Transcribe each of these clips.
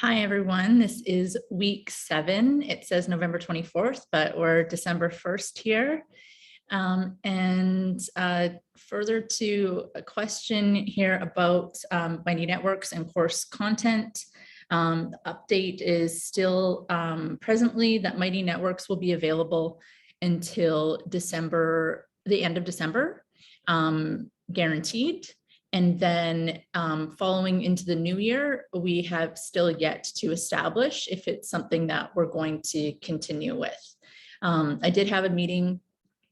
Hi, everyone. This is week 7. It says November 24th, but we're December 1st here. Further to a question here about Mighty Networks and course content, the update is still presently that Mighty Networks will be available until December, the end of December, guaranteed. And then following into the new year, we have still yet to establish if it's something that we're going to continue with. I did have a meeting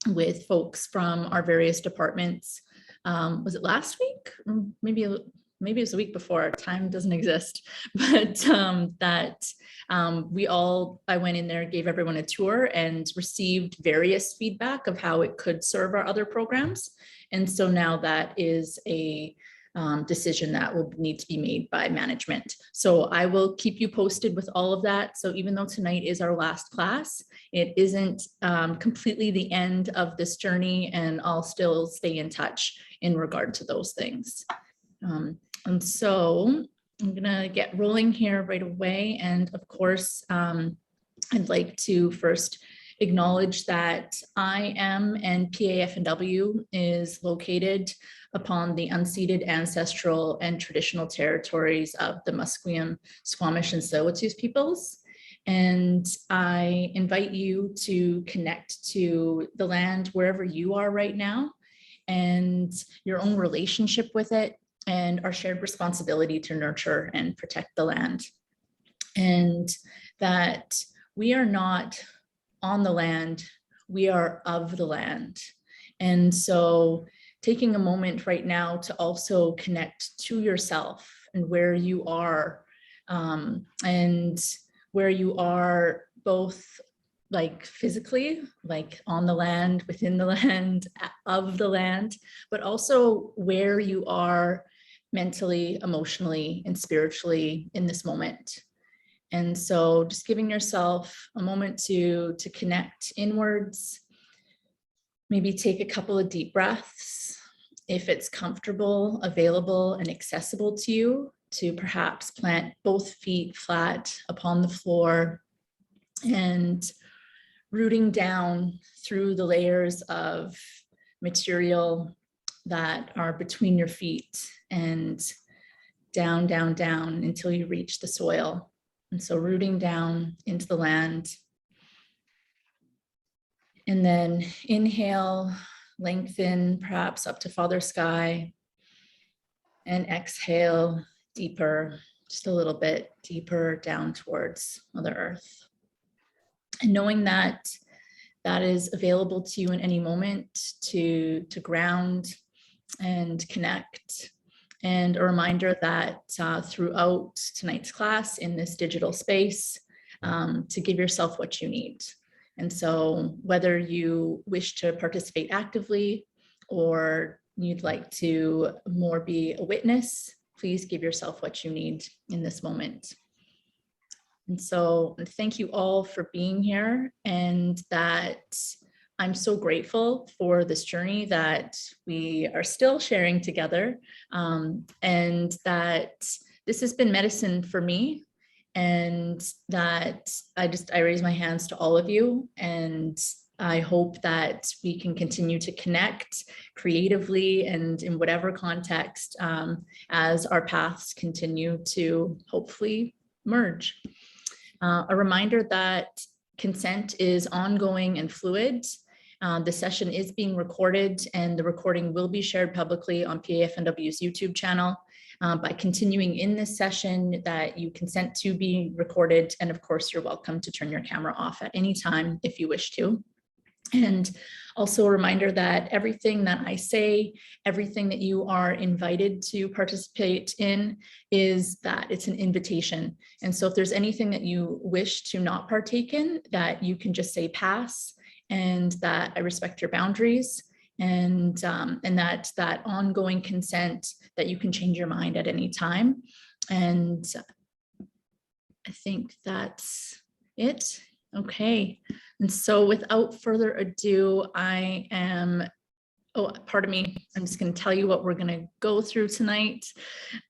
with folks from our various departments. Was it last week? Maybe it was the week before. Time doesn't exist, but I went in there, gave everyone a tour and received various feedback of how it could serve our other programs. And so now that is a decision that will need to be made by management. So I will keep you posted with all of that. So even though tonight is our last class, it isn't completely the end of this journey, and I'll still stay in touch in regard to those things. And so I'm gonna get rolling here right away. And of course, I'd like to first acknowledge that IM and PAFNW is located upon the unceded ancestral and traditional territories of the Musqueam, Squamish, and Tsleil-Waututh peoples. And I invite you to connect to the land wherever you are right now and your own relationship with it and our shared responsibility to nurture and protect the land. And that we are not on the land, we are of the land. And so taking a moment right now to also connect to yourself and where you are, and where you are both like physically, like on the land, within the land, of the land, but also where you are mentally, emotionally, and spiritually in this moment. And so just giving yourself a moment to connect inwards, maybe take a couple of deep breaths. If it's comfortable, available, and accessible to you, to perhaps plant both feet flat upon the floor and rooting down through the layers of material that are between your feet and down, down, down until you reach the soil. And so rooting down into the land. And then inhale, lengthen, perhaps up to Father Sky. And exhale, deeper, just a little bit deeper down towards Mother Earth. And knowing that that is available to you in any moment to ground and connect. And a reminder that throughout tonight's class in this digital space, to give yourself what you need. And so whether you wish to participate actively or you'd like to more be a witness, please give yourself what you need in this moment. And so thank you all for being here, and that I'm so grateful for this journey that we are still sharing together, and that this has been medicine for me, and that I raise my hands to all of you, and I hope that we can continue to connect creatively and in whatever context as our paths continue to hopefully merge. A reminder that consent is ongoing and fluid. The session is being recorded, and the recording will be shared publicly on PAFNW's YouTube channel. By continuing in this session, that you consent to be recorded, and of course you're welcome to turn your camera off at any time if you wish to. And also a reminder that everything that I say, everything that you are invited to participate in, is that it's an invitation. And so if there's anything that you wish to not partake in, that you can just say pass, and that I respect your boundaries, and that ongoing consent, that you can change your mind at any time. And I think that's it. Okay. And so without further ado, pardon me, I'm just going to tell you what we're going to go through tonight.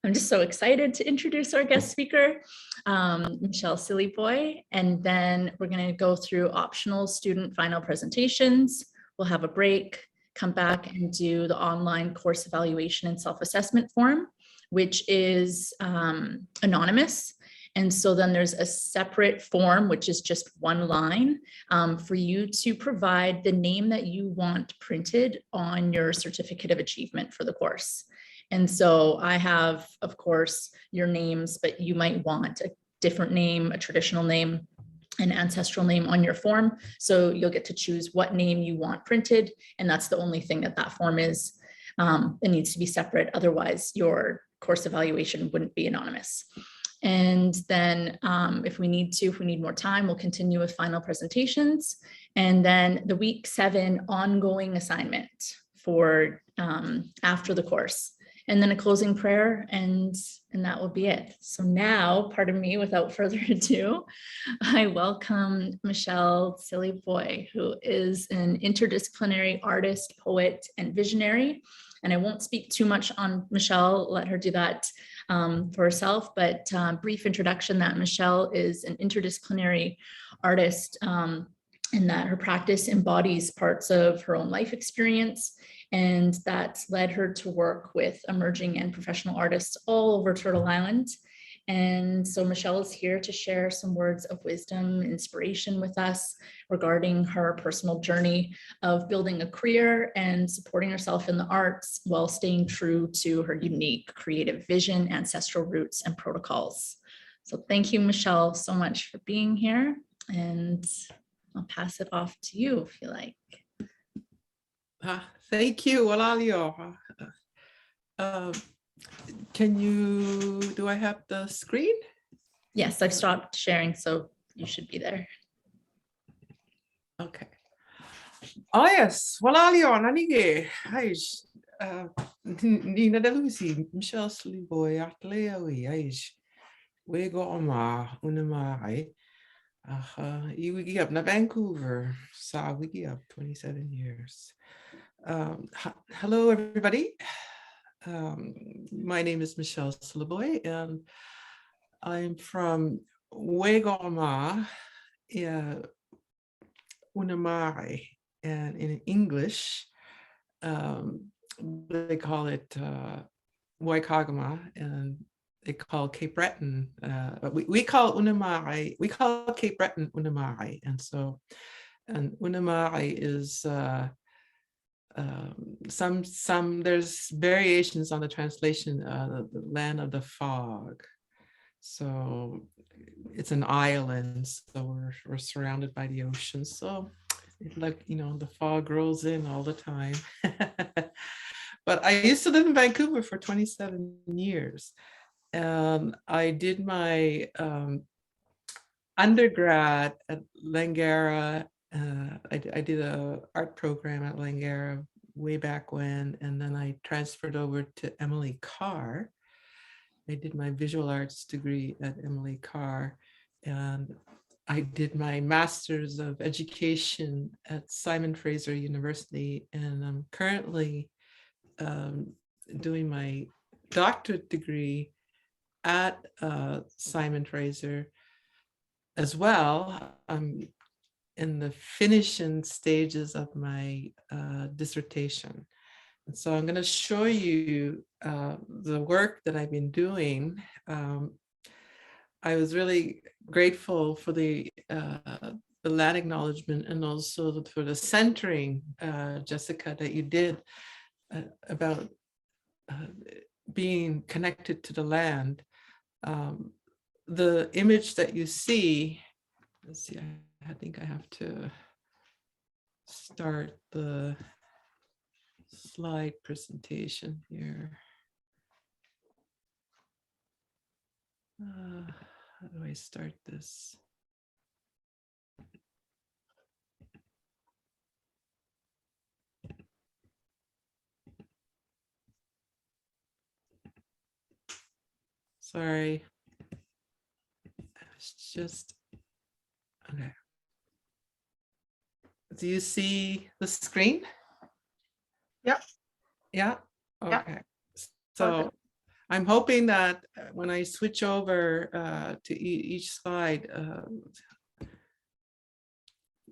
I'm just so excited to introduce our guest speaker. Michelle Sylliboy, and then we're going to go through optional student final presentations. We'll have a break, come back and do the online course evaluation and self-assessment form, which is anonymous. And so then there's a separate form, which is just one line for you to provide the name that you want printed on your certificate of achievement for the course. And so I have, of course, your names, but you might want a different name, a traditional name, an ancestral name on your form. So you'll get to choose what name you want printed. And that's the only thing that that form is. It needs to be separate. Otherwise, your course evaluation wouldn't be anonymous. And then if we need more time, we'll continue with final presentations. And then the week 7 ongoing assignment for after the course. And then a closing prayer, and that will be it. So now, pardon me, without further ado, I welcome Michelle Sylliboy, who is an interdisciplinary artist, poet, and visionary. And I won't speak too much on Michelle, let her do that for herself, but brief introduction that Michelle is an interdisciplinary artist and that her practice embodies parts of her own life experience. And that's led her to work with emerging and professional artists all over Turtle Island. And so Michelle is here to share some words of wisdom, inspiration with us regarding her personal journey of building a career and supporting herself in the arts while staying true to her unique creative vision, ancestral roots, and protocols. So thank you, Michelle, so much for being here. And I'll pass it off to you if you like. Thank you, ᒦᖒઅᖅՏայ. Do I have the screen? Yes, I've stopped sharing, so you should be there. Okay. Oh yes, ᒦᖒઅᖅΤայ, nanige. Aish. Nina Delusi, Michelle Sylliboy, Atleawi, Aish. ᒦᖒઅᖅՏայ, unamai. Wiki up na Vancouver, sa wiki up 27 years. Hello, everybody. My name is Michelle Sylliboy, and I'm from ᒦᖒઅᖅՏայ, unamai, and in English, they call it ᒦᖒઅᖅՏայ, and they call Cape Breton, we call unamai, we call Cape Breton unamai, and so, and unamai is there's variations on the translation, the land of the fog. So it's an island, so we're surrounded by the ocean. So it, like, you know, the fog rolls in all the time. But I used to live in Vancouver for 27 years. And I did my undergrad at Langara. I did an art program at Langara way back when, and then I transferred over to Emily Carr. I did my visual arts degree at Emily Carr, and I did my master's of education at Simon Fraser University, and I'm currently doing my doctorate degree at Simon Fraser as well. I'm in the finishing stages of my dissertation. And so I'm going to show you the work that I've been doing. I was really grateful for the land acknowledgement, and also for the centering, Jessica, that you did about being connected to the land. The image that you see, let's see, I think I have to start the slide presentation here. How do I start this? Sorry, it's just, okay. Do you see the screen? Yep. Yeah. Okay. So I'm hoping that when I switch over to each slide,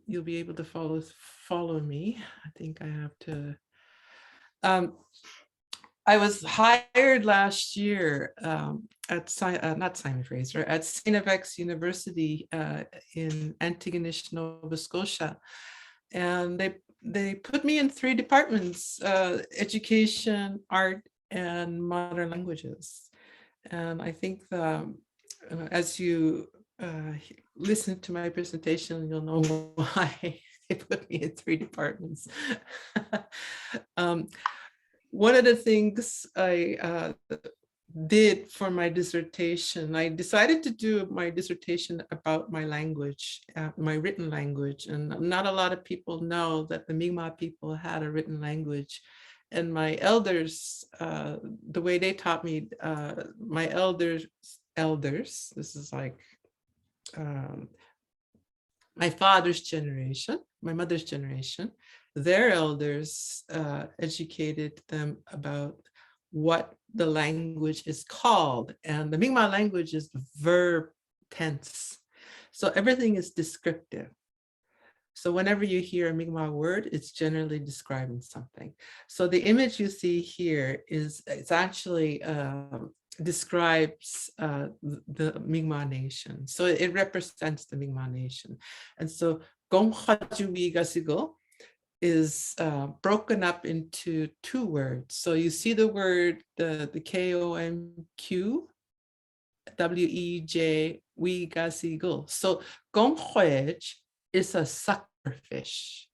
you'll be able to follow me. I think I have to. I was hired last year at not Simon Fraser, at ᒦᖒਅᖅતા이 University in Antigonish, Nova Scotia, and they put me in 3 departments: education, art, and modern languages. And I think as you listen to my presentation, you'll know why they put me in 3 departments. One of the things I did for my dissertation, I decided to do my dissertation about my language, my written language. And not a lot of people know that the Mi'kmaq people had a written language. And my elders, the way they taught me, my elders, this is like my father's generation, my mother's generation, their elders educated them about what the language is called. And the Mi'kmaq language is verb tense. So everything is descriptive. So whenever you hear a Mi'kmaq word, it's generally describing something. So the image you see here it's actually describes the Mi'kmaq nation. So it represents the Mi'kmaq nation. And so Gomkhaju is broken up into 2 words. So you see the word, the K-O-M-Q, W-E-J, ᒦᖒઅᖅતાי. So Gomkhwej is a sucker fish.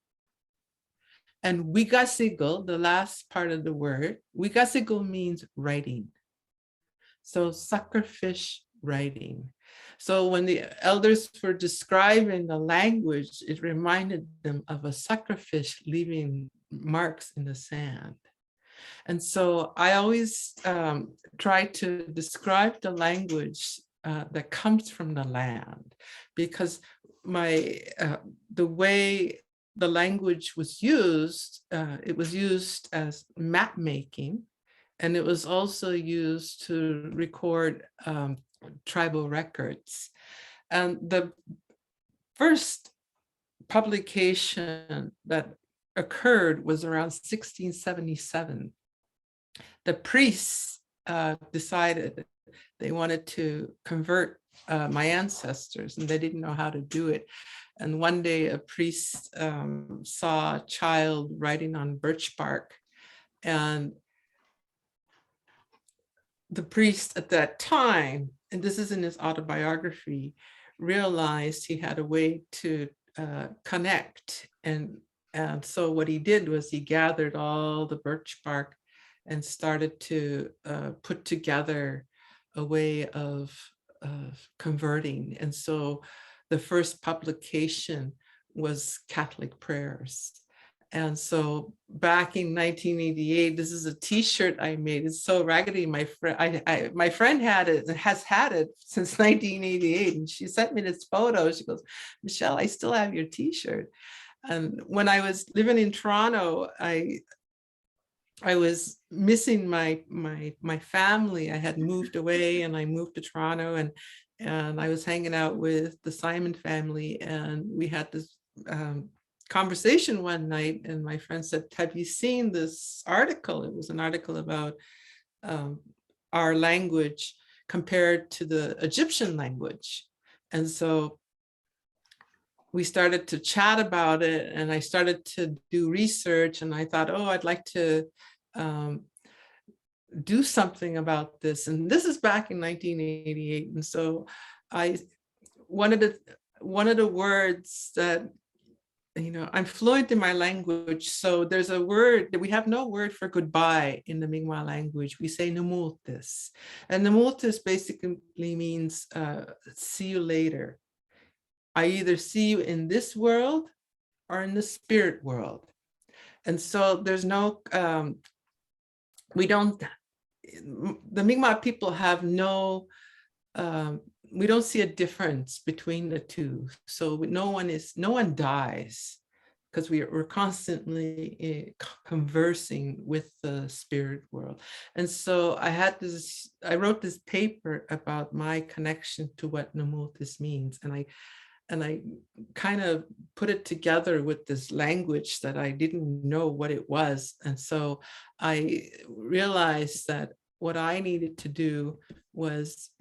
And ᒦᖒઅᖅតា, the last part of the word, ᒦᖒઅᖅតាmeans writing. So suckerfish writing. So when the elders were describing the language, it reminded them of a suckerfish leaving marks in the sand. And so I always try to describe the language that comes from the land, because the way the language was used, it was used as map making, and it was also used to record tribal records. And the first publication that occurred was around 1677. The priests decided they wanted to convert my ancestors, and they didn't know how to do it. And one day a priest saw a child writing on birch bark, and the priest at that time, and this is in his autobiography, realized he had a way to connect. And so what he did was he gathered all the birch bark and started to put together a way of converting. And so the first publication was Catholic prayers. And so back in 1988, this is a T-shirt I made. It's so raggedy. My friend had it and has had it since 1988. And she sent me this photo. She goes, "Michelle, I still have your T-shirt." And when I was living in Toronto, I was missing my family. I had moved away, and I moved to Toronto, and I was hanging out with the Simon family, and we had this conversation one night, and my friend said, "Have you seen this article?" It was an article about our language compared to the Egyptian language. And so we started to chat about it, and I started to do research, and I thought, oh, I'd like to do something about this. And this is back in 1988. And so one of the words that, I'm fluent in my language. So there's a word that we have no word for goodbye in the Mi'kmaq language. We say Namultis. And Namultis basically means see you later. I either see you in this world or in the spirit world. And so there's no, the Mi'kmaq people have no, we don't see a difference between the two. So no one dies. because we're constantly conversing with the spirit world. And so I wrote this paper about my connection to what Namutis means. And I kind of put it together with this language that I didn't know what it was. And so I realized that what I needed to do was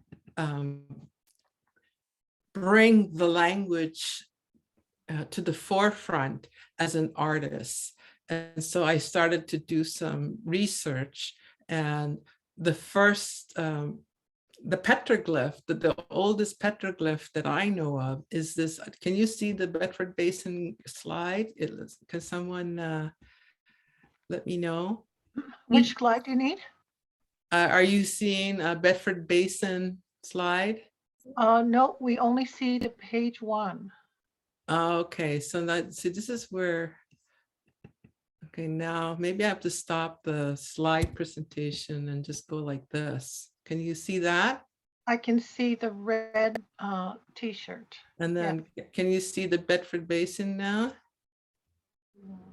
bring the language to the forefront as an artist. And so I started to do some research, and the first, the petroglyph, the oldest petroglyph that I know of is this. Can you see the Bedford Basin slide? Can someone let me know? Which slide do you need? Are you seeing a Bedford Basin slide? No, we only see the page 1. Okay, so this is where, okay, now maybe I have to stop the slide presentation and just go like this. Can you see that? I can see the red t-shirt. And then can you see the Bedford Basin now?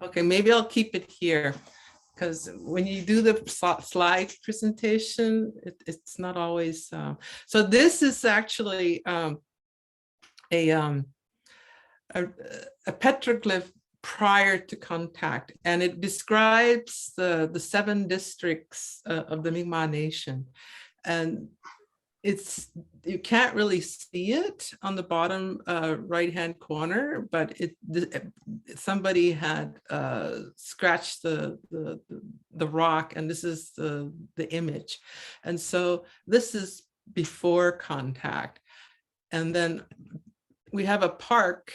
Okay, maybe I'll keep it here, because when you do the slide presentation, it's not always. So this is actually a petroglyph prior to contact, and it describes the 7 districts of the Mi'kmaq Nation. And you can't really see it on the bottom right-hand corner, but somebody had scratched the rock, and this is the image. And so this is before contact. And then we have a park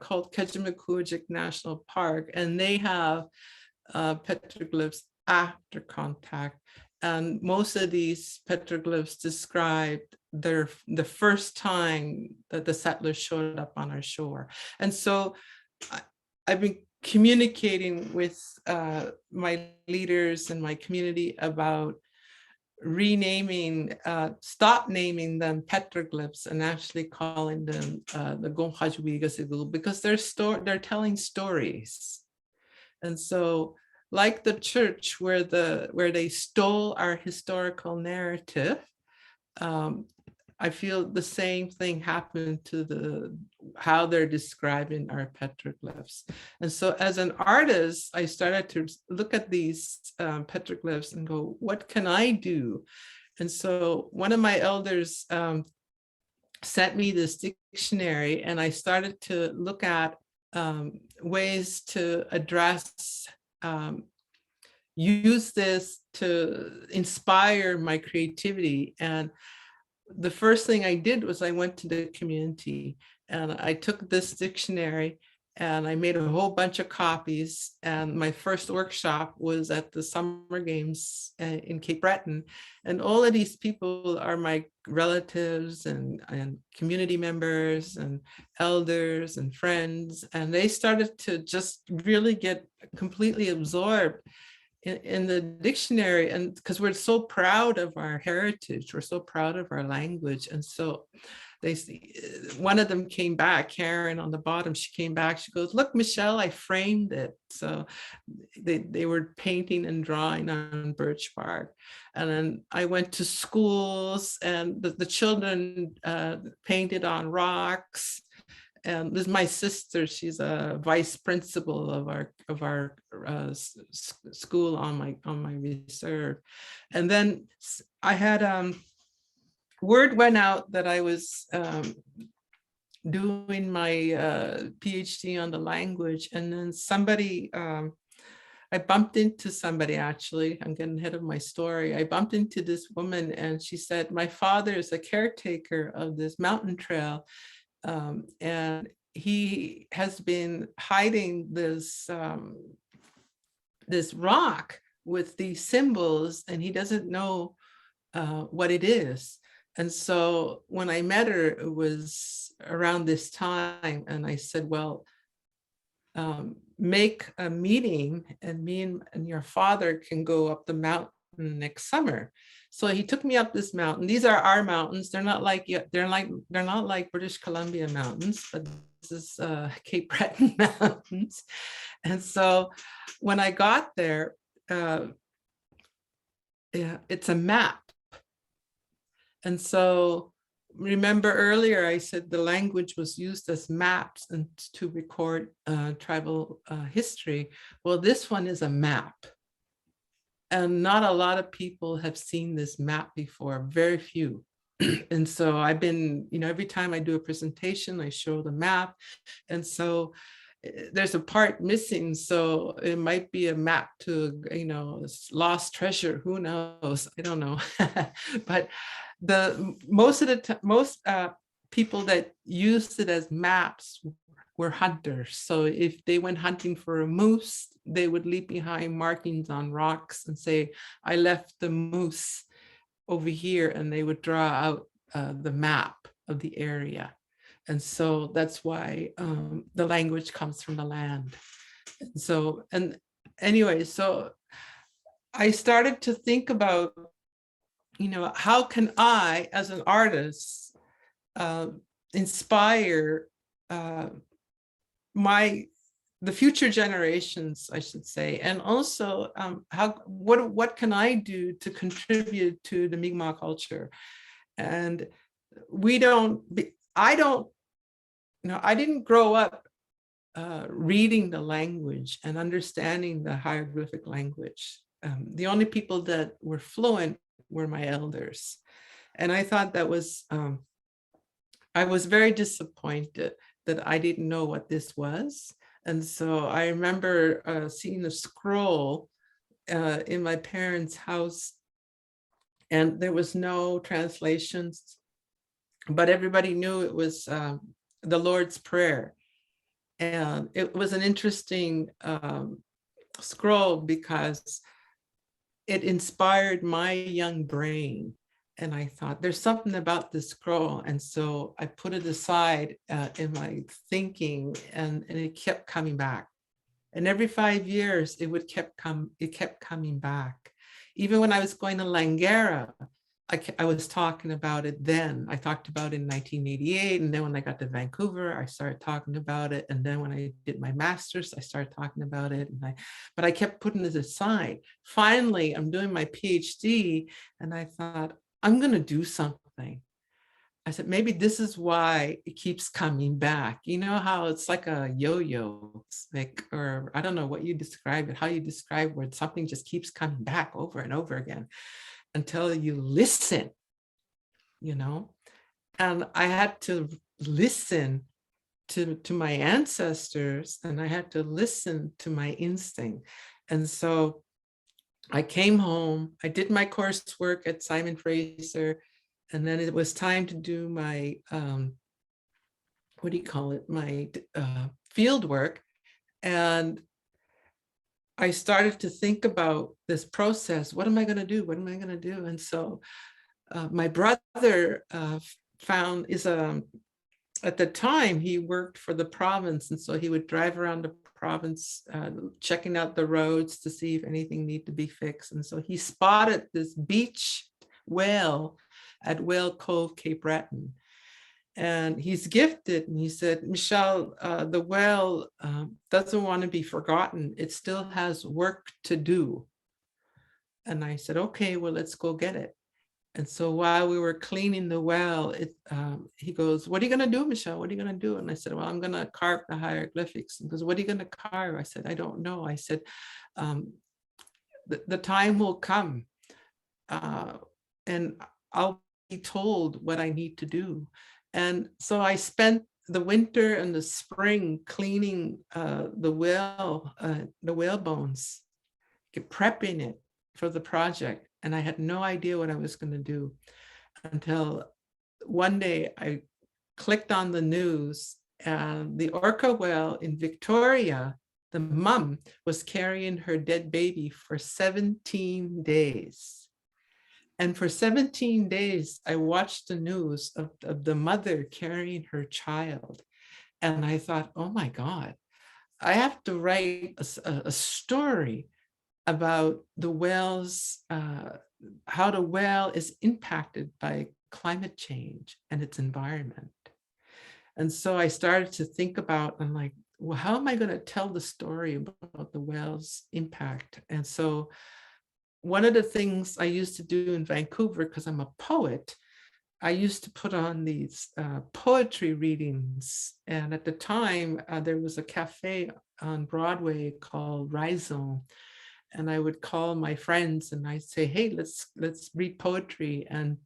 called Miinguuaqtii National Park, and they have petroglyphs after contact. And most of these petroglyphs described the first time that the settlers showed up on our shore. And so I've been communicating with my leaders and my community about renaming, stop naming them petroglyphs and actually calling them the Gonghajwiga, because they're telling stories. And so, like the church where they stole our historical narrative, I feel the same thing happened to how they're describing our petroglyphs. And so as an artist, I started to look at these petroglyphs and go, what can I do? And so one of my elders sent me this dictionary, and I started to look at ways to address, use this to inspire my creativity. And the first thing I did was I went to the community, and I took this dictionary and I made a whole bunch of copies. And my first workshop was at the Summer Games in Cape Breton. And all of these people are my relatives and community members and elders and friends. And they started to just really get completely absorbed in the dictionary, and because we're so proud of our heritage, we're so proud of our language. And so one of them came back, Karen on the bottom, she came back, she goes, look, Michelle, I framed it. So they were painting and drawing on birch bark. And then I went to schools, and the children painted on rocks. And this is my sister, she's a vice principal of our school on my reserve. And then I had word went out that I was doing my PhD on the language, and then somebody, I bumped into somebody, actually, I'm getting ahead of my story. I bumped into this woman, and she said, my father is a caretaker of this mountain trail. And he has been hiding this this rock with these symbols, and he doesn't know what it is. And so when I met her, it was around this time, and I said, well, make a meeting, and me and your father can go up the mountain next summer. So he took me up this mountain. These are our mountains. They're not like British Columbia mountains, but this is Cape Breton mountains. And so when I got there, yeah, it's a map. And so remember earlier I said the language was used as maps and to record tribal history. Well, this one is a map. And not a lot of people have seen this map before, very few. And so I've been, every time I do a presentation, I show the map. And so there's a part missing. So it might be a map to, lost treasure, who knows? I don't know. But most people that used it as maps were hunters. So if they went hunting for a moose, they would leave behind markings on rocks and say, I left the moose over here, and they would draw out the map of the area. And so that's why the language comes from the land. So I started to think about, how can I, as an artist, inspire the future generations, I should say, and also what can I do to contribute to the Mi'kmaq culture? And I didn't grow up reading the language and understanding the hieroglyphic language. The only people that were fluent were my elders. And I thought that was, I was very disappointed that I didn't know what this was. And so I remember seeing a scroll in my parents' house, and there was no translations, but everybody knew it was the Lord's Prayer. And it was an interesting scroll because it inspired my young brain. And I thought, there's something about this scroll. And so I put it aside in my thinking, and it kept coming back. And every 5 years, it kept coming back. Even when I was going to Langara, I was talking about it then. I talked about it in 1988. And then when I got to Vancouver, I started talking about it. And then when I did my master's, I started talking about it. But I kept putting it aside. Finally, I'm doing my PhD, and I thought, I'm going to do something. I said, maybe this is why it keeps coming back. You know how it's like a yo-yo, or I don't know what you describe it, how you describe where something just keeps coming back over and over again until you listen, And I had to listen to my ancestors, and I had to listen to my instinct. And so I came home, I did my coursework at Simon Fraser, and then it was time to do my, my field work. And I started to think about this process. What am I going to do? What am I going to do? And so my brother at the time, he worked for the province. And so he would drive around the province, checking out the roads to see if anything needed to be fixed. And so he spotted this beach whale at Whale Cove, Cape Breton. And he's gifted, and he said, Michelle, the whale doesn't want to be forgotten. It still has work to do. And I said, okay, well, let's go get it. And so while we were cleaning the well, he goes, what are you going to do, Michelle? What are you going to do? And I said, well, I'm going to carve the hieroglyphics. And he goes, what are you going to carve? I said, I don't know. I said, the time will come, and I'll be told what I need to do. And so I spent the winter and the spring cleaning the whale bones, prepping it for the project. And I had no idea what I was going to do until one day I clicked on the news, and the orca whale in Victoria, the mom was carrying her dead baby for 17 days. And for 17 days, I watched the news of the mother carrying her child. And I thought, oh my God, I have to write a story about the whale's, how the whale is impacted by climate change and its environment. And so I started to think about, I'm like, well, how am I going to tell the story about the whale's impact? And so one of the things I used to do in Vancouver, because I'm a poet, I used to put on these poetry readings. And at the time, there was a cafe on Broadway called Raison. And I would call my friends and I'd say, hey, let's read poetry. And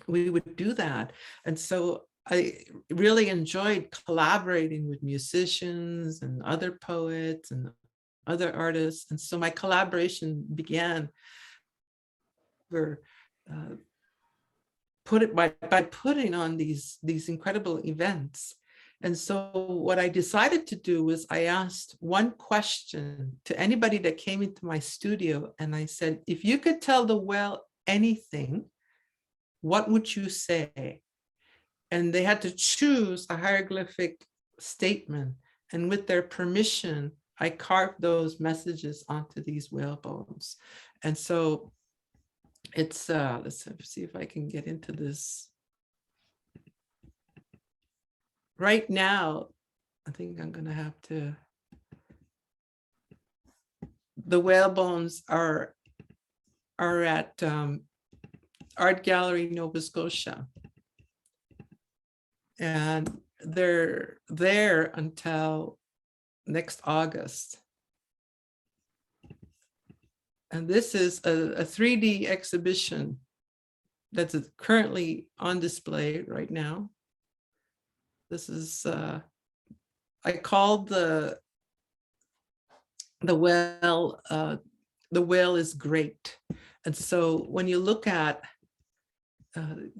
we would do that. And so I really enjoyed collaborating with musicians and other poets and other artists. And so my collaboration began by putting on these incredible events. And so what I decided to do was I asked one question to anybody that came into my studio. And I said, if you could tell the whale anything, what would you say? And they had to choose a hieroglyphic statement. And with their permission, I carved those messages onto these whale bones. And so it's, let's see if I can get into this. Right now, I think I'm going to have to, the whale bones are at Art Gallery, Nova Scotia. And they're there until next August. And this is a 3D exhibition that's currently on display right now. This is, I called the whale is great. And so when you look at the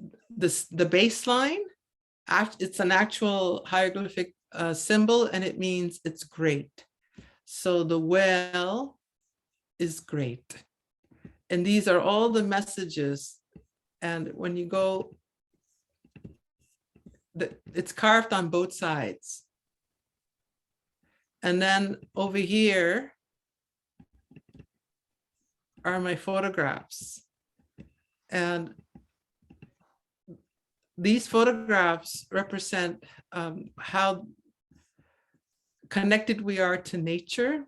baseline, it's an actual hieroglyphic symbol, and it means it's great. So the whale is great. And these are all the messages. And when you go, it's carved on both sides. And then over here are my photographs. And these photographs represent how connected we are to nature.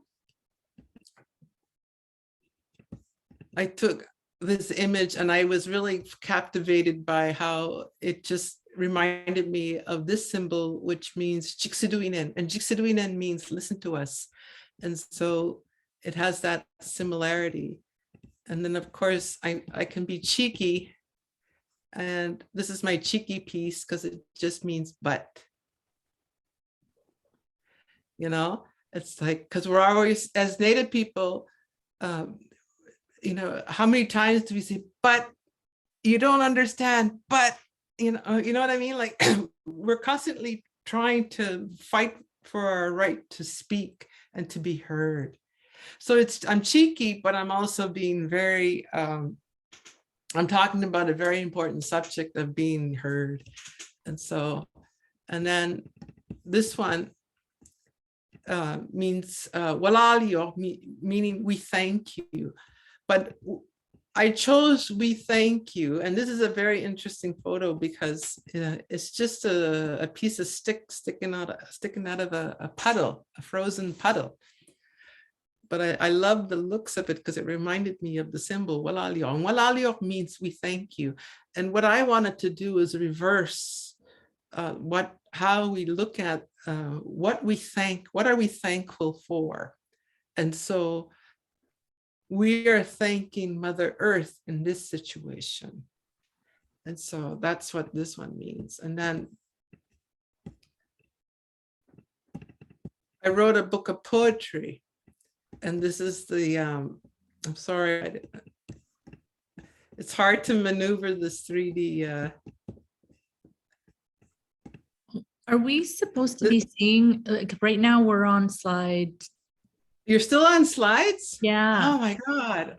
I took this image and I was really captivated by how it just reminded me of this symbol, which means Jigsaduinen, and Jigsaduinen means listen to us. And so it has that similarity. And then of course I can be cheeky, and this is my cheeky piece because it just means but. You know, it's like, because we're always, as Native people, you know, how many times do we say, but you don't understand, but, you know what I mean? Like we're constantly trying to fight for our right to speak and to be heard. So I'm cheeky, but I'm also being very, I'm talking about a very important subject of being heard. And so, and then this one means walalio, meaning we thank you. But I chose we thank you. And this is a very interesting photo because it's just a piece of stick sticking out of a puddle, a frozen puddle. But I love the looks of it because it reminded me of the symbol walalio. And walalio means we thank you. And what I wanted to do is reverse how we look at what are we thankful for? And so we are thanking Mother Earth in this situation. And so that's what this one means. And then I wrote a book of poetry. And this is the, I'm sorry, it's hard to maneuver this 3D. Are we supposed to be seeing, like right now we're on slide? You're still on slides? Yeah. Oh my God.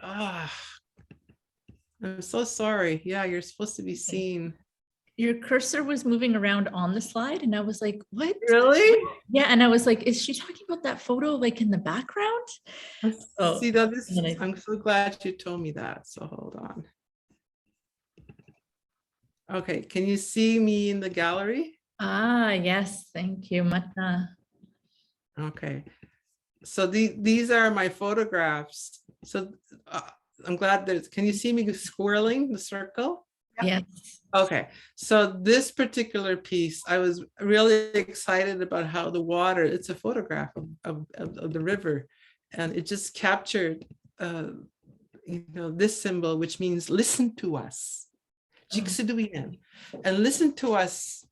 I'm so sorry. Yeah, you're supposed to be seeing. your cursor was moving around on the slide and I was like, what? Really? Yeah. And I was like, is she talking about that photo like in the background? Oh, See, though, this, and then I'm so glad you told me that. So hold on. Okay, can you see me in the gallery? yes, thank you, Mata. Okay, so these are my photographs. So I'm glad that, can you see me swirling the circle? Yes. Okay, so this particular piece, I was really excited about how the water, it's a photograph of the river, and it just captured, this symbol, which means listen to us. And listen to us.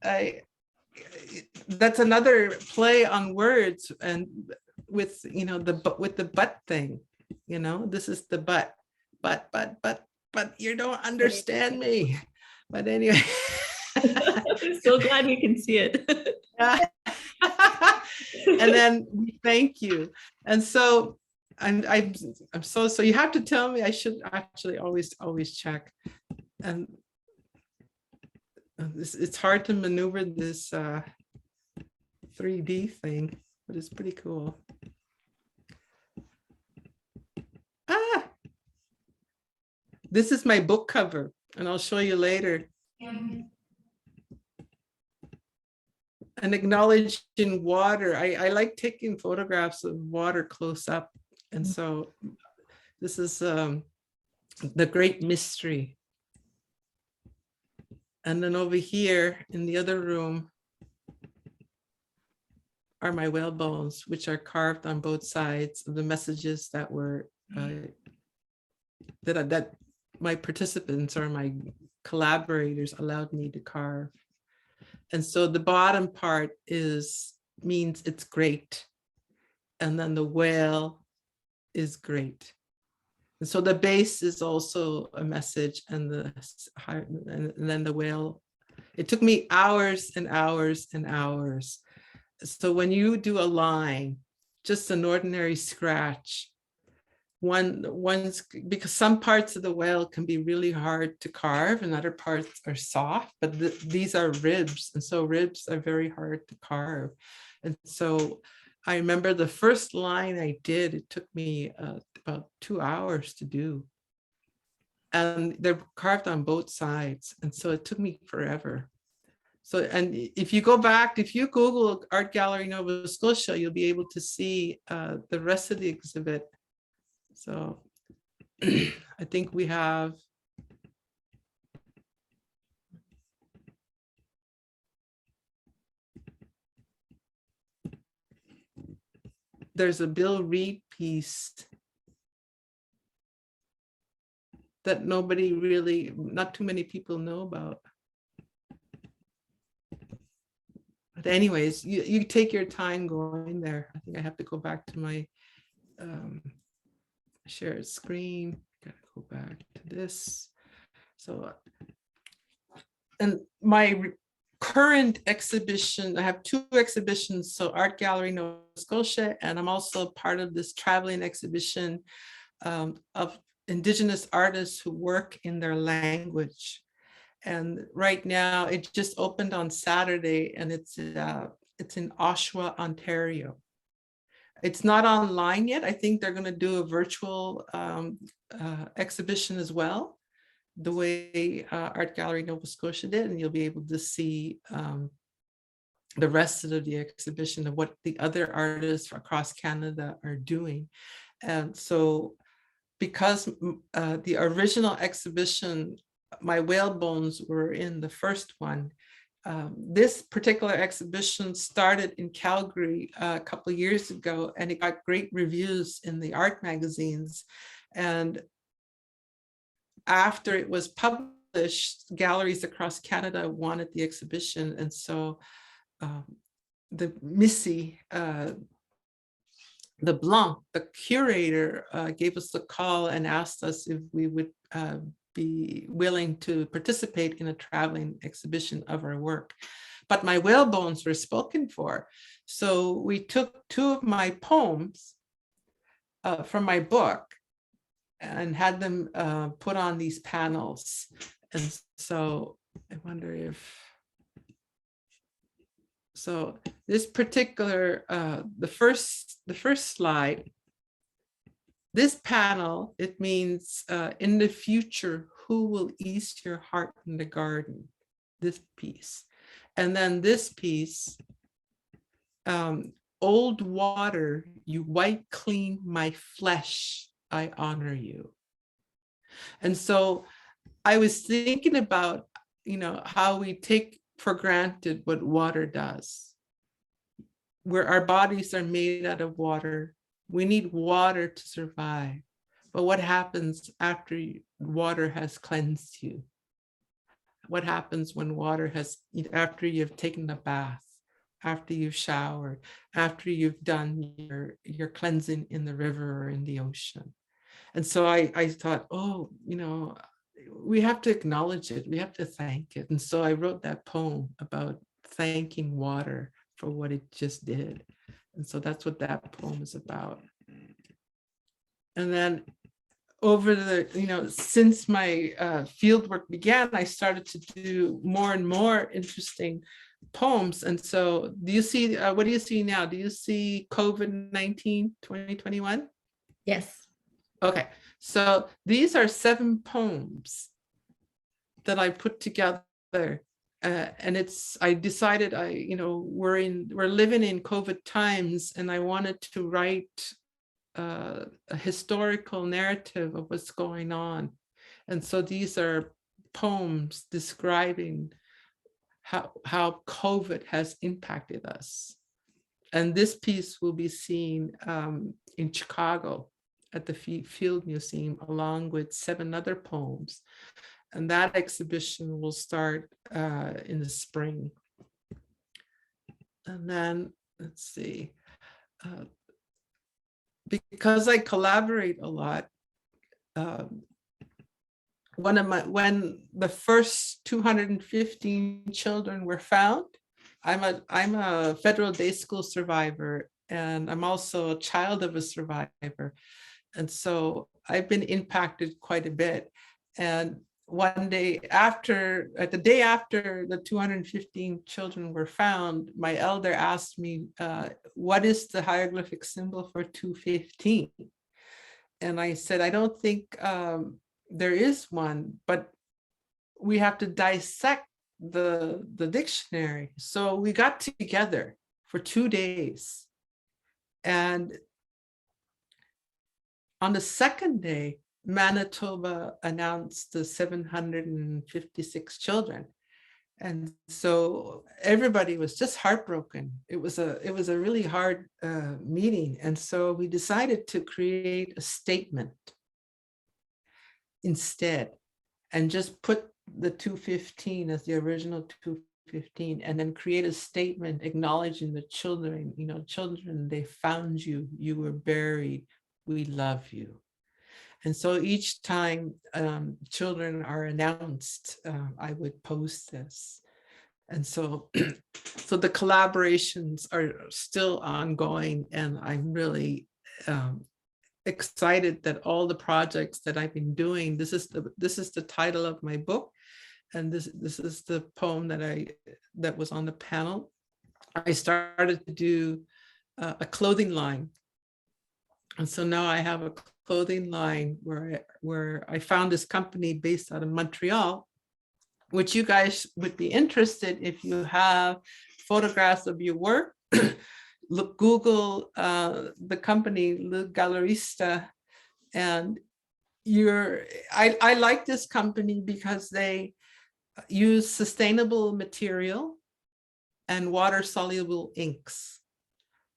That's another play on words, and with with the but thing, this is the but you don't understand me. But anyway. I'm so glad we can see it. And then we thank you. And so I'm so you have to tell me. I should actually always check. And it's hard to maneuver this 3D thing, but it's pretty cool. This is my book cover, and I'll show you later. And acknowledging water. I like taking photographs of water close up. And so this is the great mystery. And then over here in the other room are my whale bones, which are carved on both sides of the messages that were that my participants or my collaborators allowed me to carve. And so the bottom part means it's great. And then the whale is great. And so the base is also a message, and then the whale. It took me hours and hours and hours. So when you do a line, just an ordinary scratch, because some parts of the whale can be really hard to carve and other parts are soft, but these are ribs, and so ribs are very hard to carve. And so I remember the first line I did, it took me about 2 hours to do. And they're carved on both sides. And so it took me forever. So, and if you go back, if you Google Art Gallery Nova Scotia, you'll be able to see the rest of the exhibit. So I think we have there's a Bill Reed piece that not too many people know about. But anyways, you take your time going there. I think I have to go back to my shared screen. Gotta go back to this. So, and my current exhibition, I have 2 exhibitions. So Art Gallery Nova Scotia, and I'm also part of this traveling exhibition of Indigenous artists who work in their language. And right now, it just opened on Saturday, and it's in Oshawa, Ontario. It's not online yet. I think they're going to do a virtual exhibition as well, the way Art Gallery Nova Scotia did, and you'll be able to see the rest of the exhibition of what the other artists across Canada are doing. And so because the original exhibition, my whale bones were in the first one, this particular exhibition started in Calgary a couple of years ago, and it got great reviews in the art magazines. And after it was published, galleries across Canada wanted the exhibition. And so the Missy, LeBlanc, the curator, gave us a call and asked us if we would be willing to participate in a traveling exhibition of our work. But my whale bones were spoken for. So we took 2 of my poems from my book and had them put on these panels. And so I wonder if, so this particular, the first slide, this panel, it means in the future, who will ease your heart in the garden, this piece. And then this piece, old water, you wipe clean my flesh, I honor you. And so I was thinking about, how we take for granted what water does. Where our bodies are made out of water, we need water to survive. But what happens after water has cleansed you? What happens when water has, after you've taken a bath, after you've showered, after you've done your cleansing in the river or in the ocean? And so I thought, oh, we have to acknowledge it. We have to thank it. And so I wrote that poem about thanking water for what it just did. And so that's what that poem is about. And then over the, since my fieldwork began, I started to do more and more interesting poems. And so do you see, what do you see now? Do you see COVID-19 2021? Yes. Okay, so these are 7 poems that I put together, and I decided we're living in COVID times, and I wanted to write a historical narrative of what's going on. And so these are poems describing how COVID has impacted us. And this piece will be seen in Chicago at the Field Museum, along with 7 other poems. And that exhibition will start in the spring. And then, let's see, because I collaborate a lot, when the first 215 children were found, I'm a federal day school survivor, and I'm also a child of a survivor. And so I've been impacted quite a bit. And one day after, the day after the 215 children were found, my elder asked me, what is the hieroglyphic symbol for 215? And I said, I don't think there is one, but we have to dissect the dictionary. So we got together for 2 days. And on the second day, Manitoba announced the 756 children. And so everybody was just heartbroken. It was a really hard meeting. And so we decided to create a statement instead, and just put the 215 as the original 215, and then create a statement acknowledging the children, children, they found you, you were buried, we love you. And so each time children are announced, I would post this. And so, so the collaborations are still ongoing, and I'm really excited that all the projects that I've been doing, this is the title of my book, and this is the poem that was on the panel. I started to do a clothing line. And so now I have a clothing line where I found this company based out of Montreal, which you guys would be interested if you have photographs of your work. Look, Google the company Le Galerista, and I like this company because they use sustainable material and water soluble inks.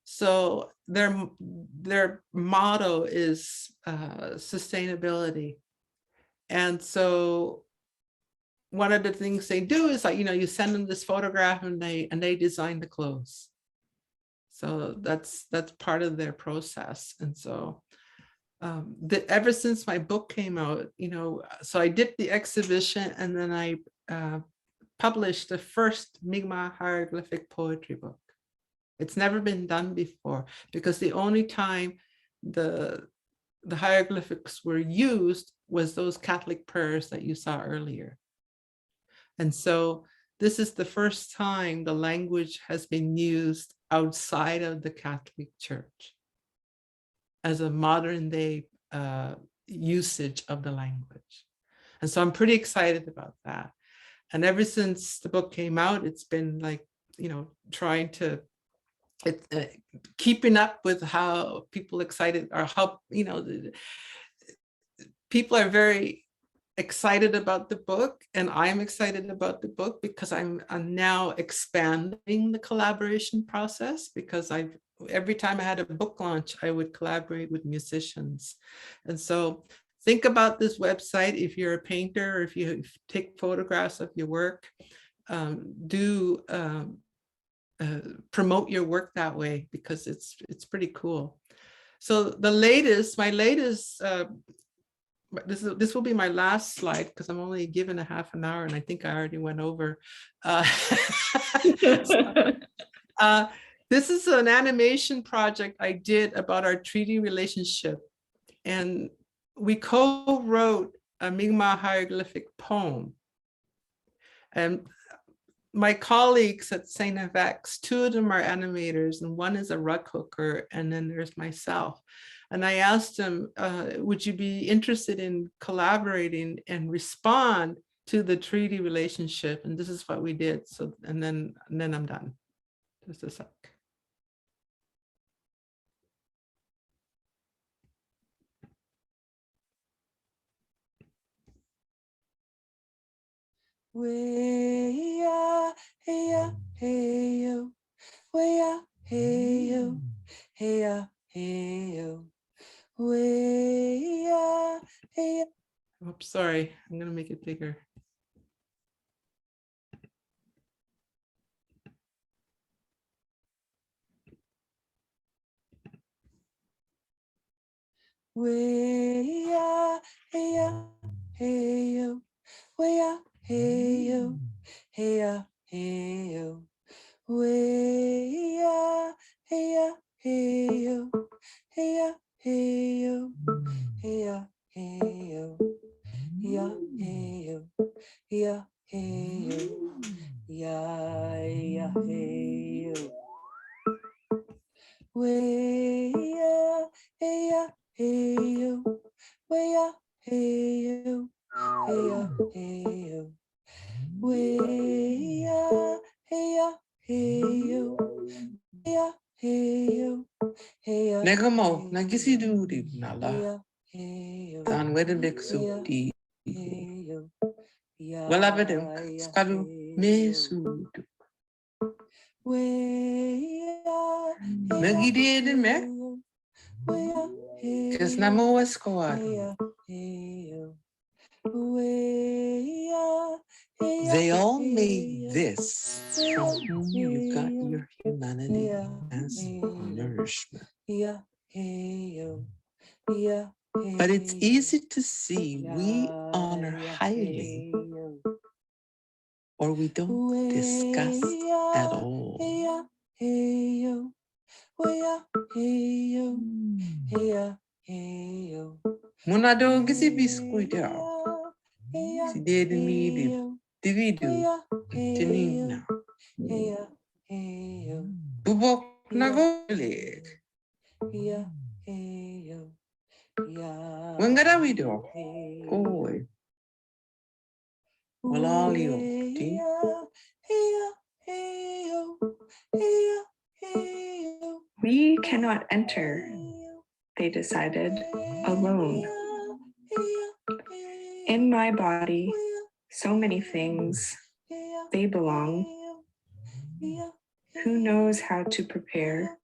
So their motto is sustainability. And so one of the things they do is, like, you send them this photograph and they design the clothes. So that's part of their process. And so ever since my book came out, so I did the exhibition, and then I published the first Mi'kmaq hieroglyphic poetry book. It's never been done before, because the only time the hieroglyphics were used was those Catholic prayers that you saw earlier. And so this is the first time the language has been used outside of the Catholic Church as a modern day usage of the language. And so I'm pretty excited about that. And ever since the book came out, it's been like, trying to, keeping up with how people excited, or how, people are very excited about the book, and I'm excited about the book because I'm now expanding the collaboration process, because every time I had a book launch, I would collaborate with musicians. And so think about this website. If you're a painter, or if you take photographs of your work, do promote your work that way, because it's pretty cool. So my latest, this will be my last slide, because I'm only given a half an hour, and I think I already went over. This is an animation project I did about our treaty relationship, and we co-wrote a Mi'kmaq hieroglyphic poem. And my colleagues at ᒦᖒഅᖅՏAI, 2 of them are animators, and 1 is a rug hooker, and then there's myself. And I asked them, would you be interested in collaborating and respond to the treaty relationship? And this is what we did. So, and then I'm done. Just a sec. ᒦᖒअᖅՏAI, ᒦᖒअᖅΤAI, ᒦᖒअᖅΤAI, ᒦᖒअᖅΤAI. Oops, sorry, I'm gonna make it bigger. ᒦᖒअᖅΤAI, ᒦᖒअᖅΤAI, ᒦᖒअᖅΤAI, Negamo, nagisiduri nala. Dan wedendek di. Wala bedem, skalu mesu. Megidi de me. Kes namo waskoad. They all made this from whom you got your humanity as nourishment. But it's easy to see we honor highly, or we don't discuss at all. Munado gisi biskuita. Si dede midi dividu tinina. Bubok nagolik. Wengara wido. Oi. Walalio ti. We cannot enter, they decided, alone. In my body, so many things, they belong. Who knows how to prepare?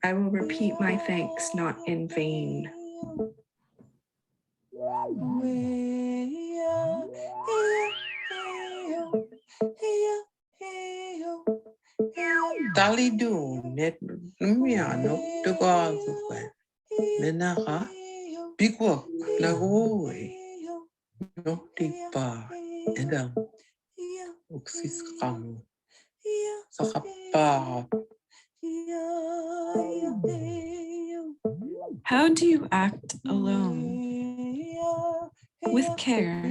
I will repeat my thanks not in vain. Talidu net miano to go away. Menaka bigwok nagoi. No tipa edam. Oxis kamu. Sakapa. How do you act alone? With care,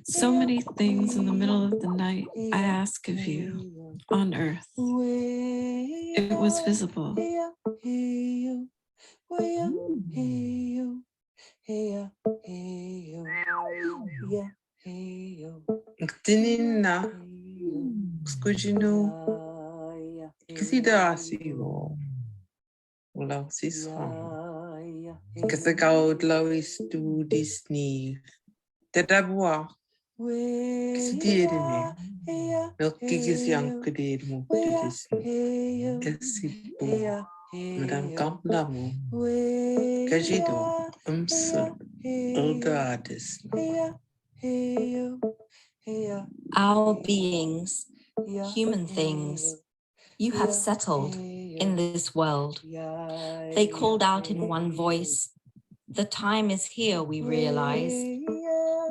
So many things in the middle of the night I ask of you on earth. It was visible. Tinina, skujinu, kisida asigo, ulau sisong, kasagao lawis tu Disney, tedabua, kisidirime, milkikis yang kedirmu tu Disney, kasipu, madam kamplamu, kajido, umsul, older artist. Our beings, human things, you have settled in this world. They called out in one voice. The time is here, we realize.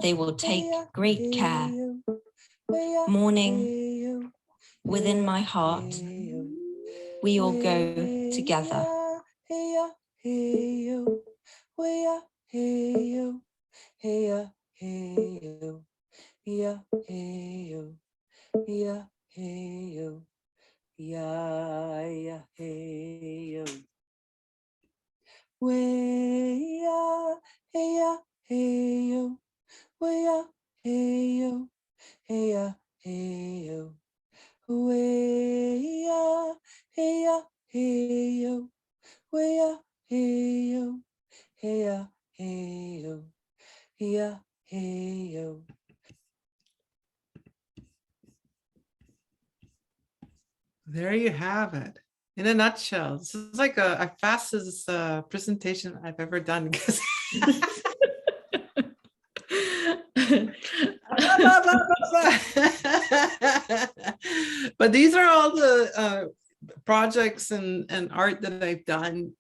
They will take great care. Morning, within my heart, we all go together. There you have it. In a nutshell, this is like a fastest presentation I've ever done. Because but these are all the projects and art that I've done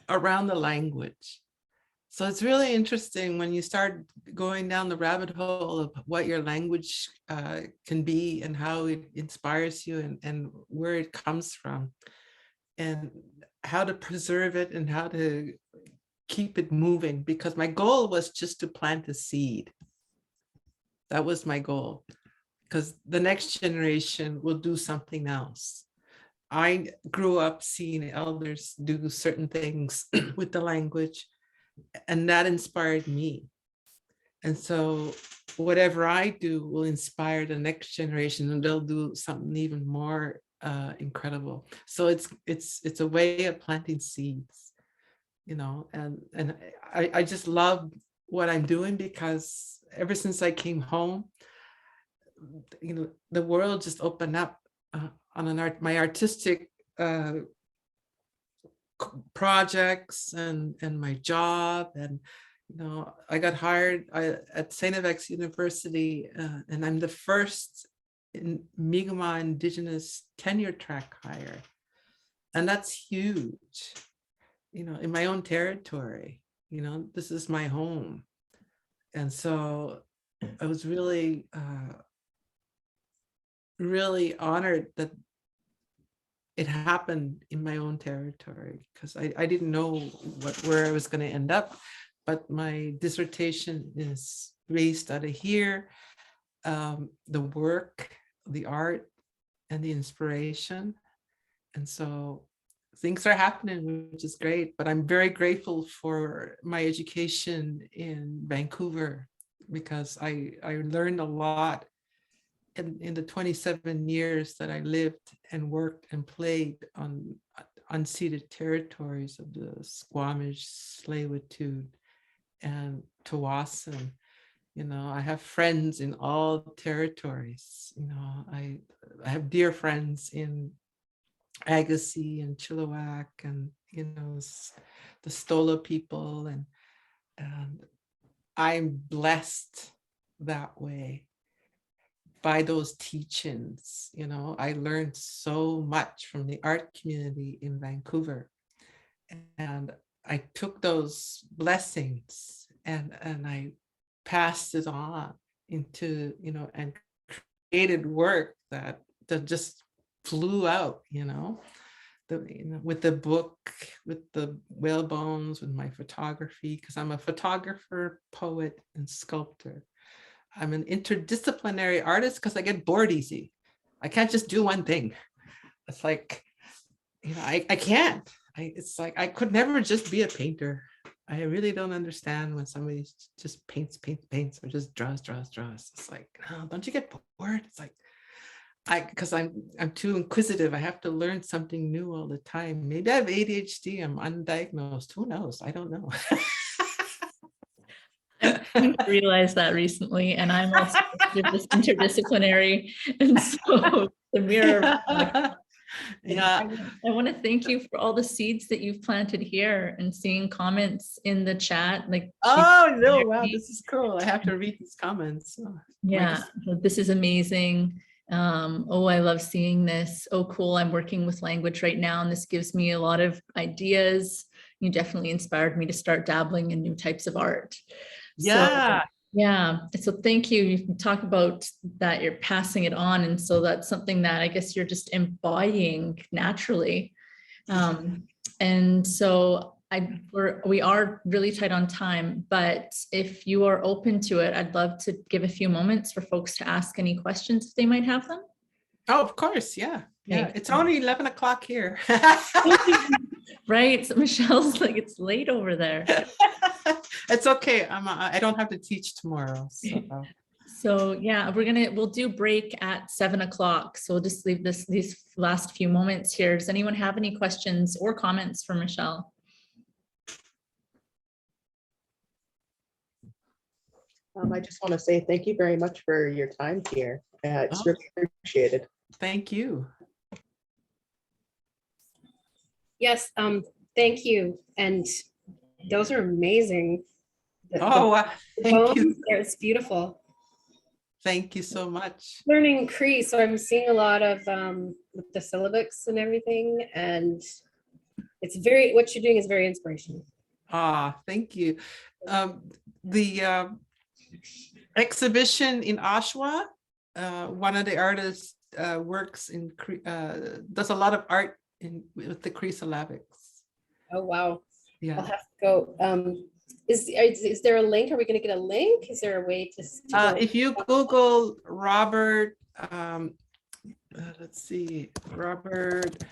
around the language. So it's really interesting when you start going down the rabbit hole of what your language can be and how it inspires you and where it comes from and how to preserve it and how to keep it moving. Because my goal was just to plant a seed. That was my goal, because the next generation will do something else. I grew up seeing elders do certain things with the language, and that inspired me. And so whatever I do will inspire the next generation, and they'll do something even more incredible. So it's a way of planting seeds, you know, and I just love what I'm doing, because ever since I came home, you know, the world just opened up on my artistic projects and my job. And you know, I got hired at ᒦᖒஅᖅતા이 University, and I'm the first in Mi'kmaq Indigenous tenure track hire, and that's huge, you know, in my own territory. You know, this is my home, and so I was really really honored that it happened in my own territory, because I didn't know where I was going to end up, but my dissertation is based out of here. The work, the art, and the inspiration. And so things are happening, which is great, but I'm very grateful for my education in Vancouver, because I learned a lot in the 27 years that I lived and worked and played on unceded territories of the Squamish, Tsleil-Waututh, and Tawasin. You know, I have friends in all territories. You know, I have dear friends in Agassiz and Chilliwack, and you know, the Stola people, and I'm blessed that way by those teachings. You know, I learned so much from the art community in Vancouver, and I took those blessings and I passed it on into, you know, and created work that just flew out, you know, with the book, with the whale bones, with my photography, because I'm a photographer, poet, and sculptor. I'm an interdisciplinary artist because I get bored easy. I can't just do one thing. It's like, I can't. It's like I could never just be a painter. I really don't understand when somebody just paints, or just draws. It's like, oh, don't you get bored? It's like, because I'm too inquisitive. I have to learn something new all the time. Maybe I have ADHD. I'm undiagnosed. Who knows? I don't know. I realized that recently, and I'm also just interdisciplinary, and so the mirror. Yeah. I want to thank you for all the seeds that you've planted here and seeing comments in the chat. Like, Oh no! Wow, this is cool. I have to read these comments. yeah, this is amazing. Oh, I love seeing this. Oh, cool. I'm working with language right now, and this gives me a lot of ideas. You definitely inspired me to start dabbling in new types of art. Yeah. So, yeah. So thank you. You talk about that you're passing it on. And so that's something that I guess you're just embodying naturally. And so we are really tight on time, but if you are open to it, I'd love to give a few moments for folks to ask any questions if they might have them. Oh, of course. Yeah. Yeah. Okay. It's only 11 o'clock here. Right. So Michelle's like, it's late over there. It's okay. I don't have to teach tomorrow. So yeah, we'll do break at 7 o'clock. So we'll just leave these last few moments here. Does anyone have any questions or comments for Michelle? I just want to say thank you very much for your time here. It's really appreciated. Thank you. Yes, thank you. And those are amazing. Wow. Thank you. It's beautiful. Thank you so much. Learning Cree, so I'm seeing a lot of with the syllabics and everything, and it's what you're doing is very inspirational. Thank you. The exhibition in Oshawa, one of the artists works in does a lot of art with the Cree syllabics. Oh wow! Yeah, I'll have to go. Is there a link? Are we going to get a link? Is there a way to if you Google Robert, let's see, Robert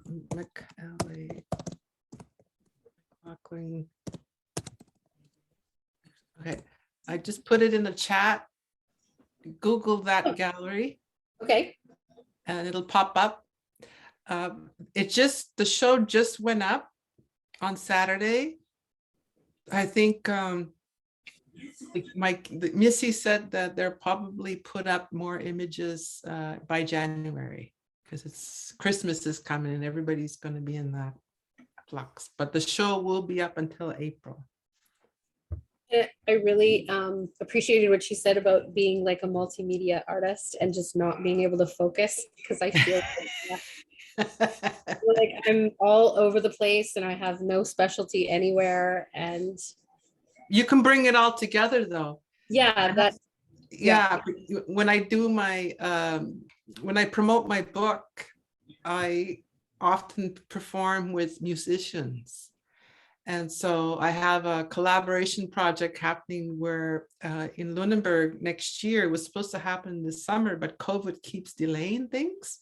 McCauley. Okay, I just put it in the chat. Google that gallery. Okay. And it'll pop up. The show just went up on Saturday. I think Missy said that they'll probably put up more images by January because Christmas is coming and everybody's going to be in that flux. But the show will be up until April. I really appreciated what she said about being like a multimedia artist and just not being able to focus, because I feel like I'm all over the place and I have no specialty anywhere. And you can bring it all together though. Yeah, when I do when I promote my book, I often perform with musicians. And so I have a collaboration project happening where in Lunenburg next year, it was supposed to happen this summer, but COVID keeps delaying things.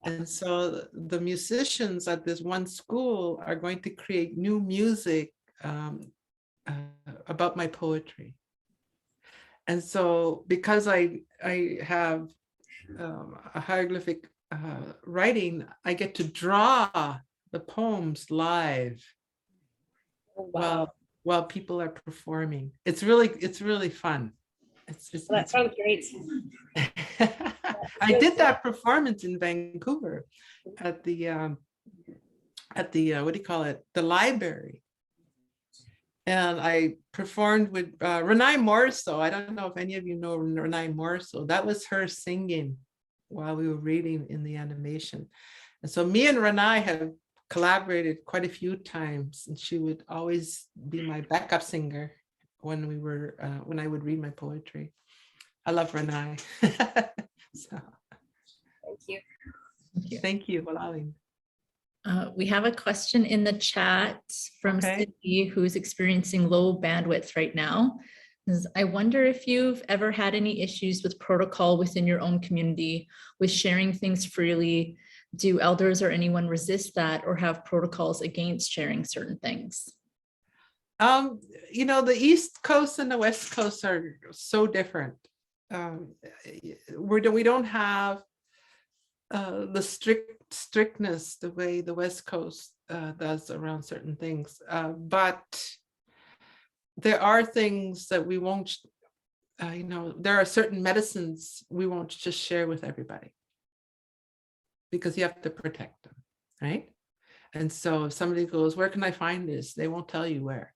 And so the musicians at this one school are going to create new music about my poetry. And so because I have a hieroglyphic writing, I get to draw the poems live. Oh, wow. While people are performing. It's really fun. That sounds great. I did that performance in Vancouver at the what do you call it? The library. And I performed with Renai Morso. I don't know if any of you know Renai Morso. That was her singing while we were reading in the animation. And so me and Renai have collaborated quite a few times, and she would always be my backup singer when I would read my poetry. I love Renai. So, thank you. Thank you, Walalin. We have a question in the chat from Okay. Cindy, who's experiencing low bandwidth right now. I wonder if you've ever had any issues with protocol within your own community with sharing things freely. Do elders or anyone resist that or have protocols against sharing certain things? You know, the East Coast and the West Coast are so different. We don't have the strictness the way the West Coast does around certain things, but there are things that we won't, you know, there are certain medicines we won't just share with everybody because you have to protect them, right? And so if somebody goes, where can I find this? They won't tell you where.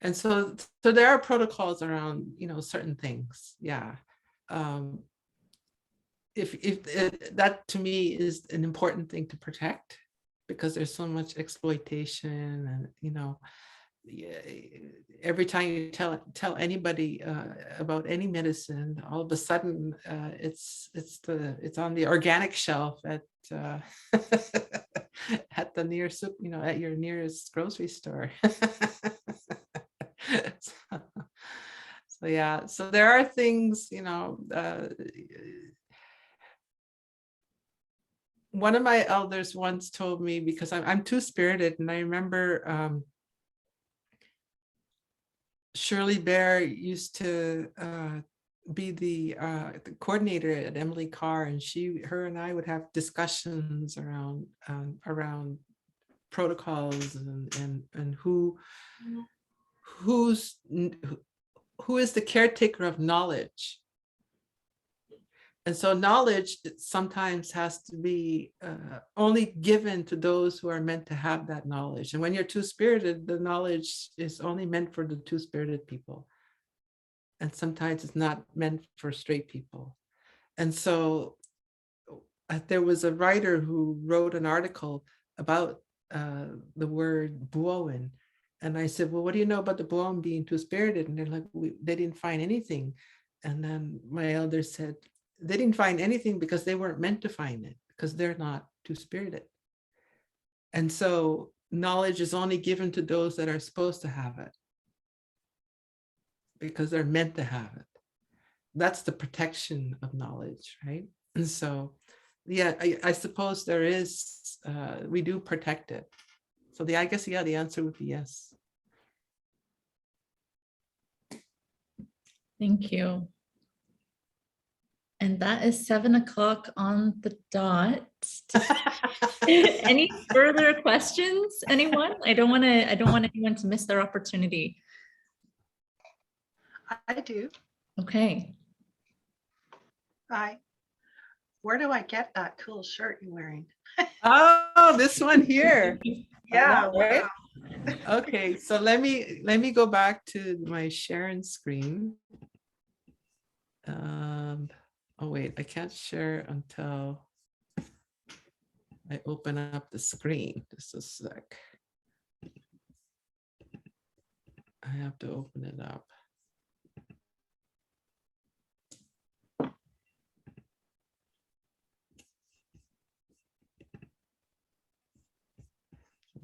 And so there are protocols around, you know, certain things. Yeah. That to me is an important thing to protect because there's so much exploitation and, you know, every time you tell anybody about any medicine, all of a sudden it's on the organic shelf at at the nearest, you know, at your nearest grocery store. So yeah, so there are things, you know. One of my elders once told me, because I'm two-spirited, and I remember Shirley Bear used to be the coordinator at Emily Carr, and her and I would have discussions around protocols and who is the caretaker of knowledge. And so knowledge sometimes has to be only given to those who are meant to have that knowledge. And when you're two-spirited, the knowledge is only meant for the two-spirited people. And sometimes it's not meant for straight people. And so there was a writer who wrote an article about the word buowan. And I said, well, what do you know about the buowan being two-spirited? And they're like, they didn't find anything. And then my elder said, they didn't find anything because they weren't meant to find it, because they're not two-spirited. And so knowledge is only given to those that are supposed to have it, because they're meant to have it. That's the protection of knowledge, right? And so, yeah, I suppose there is, we do protect it. So I guess, yeah, the answer would be yes. Thank you. And that is 7 o'clock on the dot. Any further questions, anyone? I don't want anyone to miss their opportunity. I do. Okay. Where do I get that cool shirt you're wearing? Oh, this one here. Yeah, Right? wow. Okay, so let me go back to my Sharon screen. Oh wait, I can't share until I open up the screen. Just a sec. I have to open it up.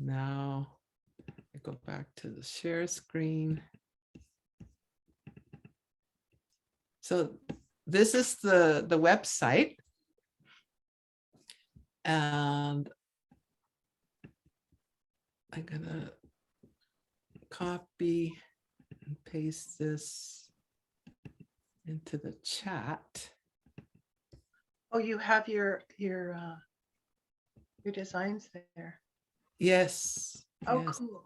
Now I go back to the share screen. So this is the website. And I'm gonna copy and paste this into the chat. Oh, you have your designs there. Yes. Oh, yes. cool.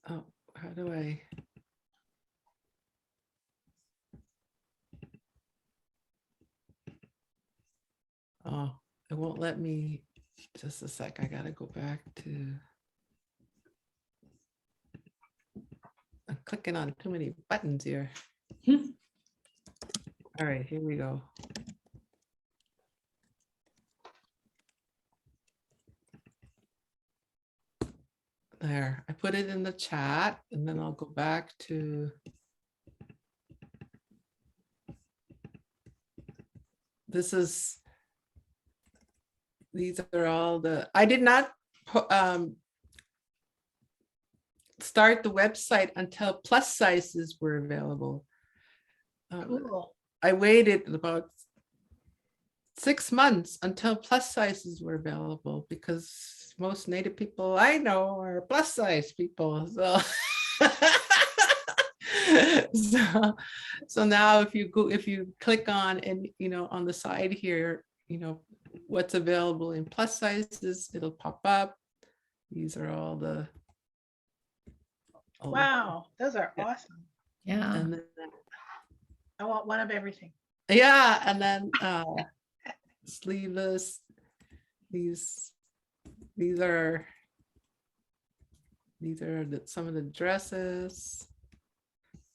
Oh, how do I? Oh, it won't let me. Just a sec. I gotta go back to. I'm clicking on too many buttons here. All right, here we go. There, I put it in the chat, and then I'll go back to. This is these are all the, I did not start the website until plus sizes were available. Cool. I waited about 6 months until plus sizes were available because most Native people I know are plus size people. So, so now if you click on and on the side here, what's available in plus sizes, it'll pop up. These are all the Wow, those are Yeah. awesome. Yeah. and then, I want one of everything. yeah, and then sleeveless. These are some of the dresses.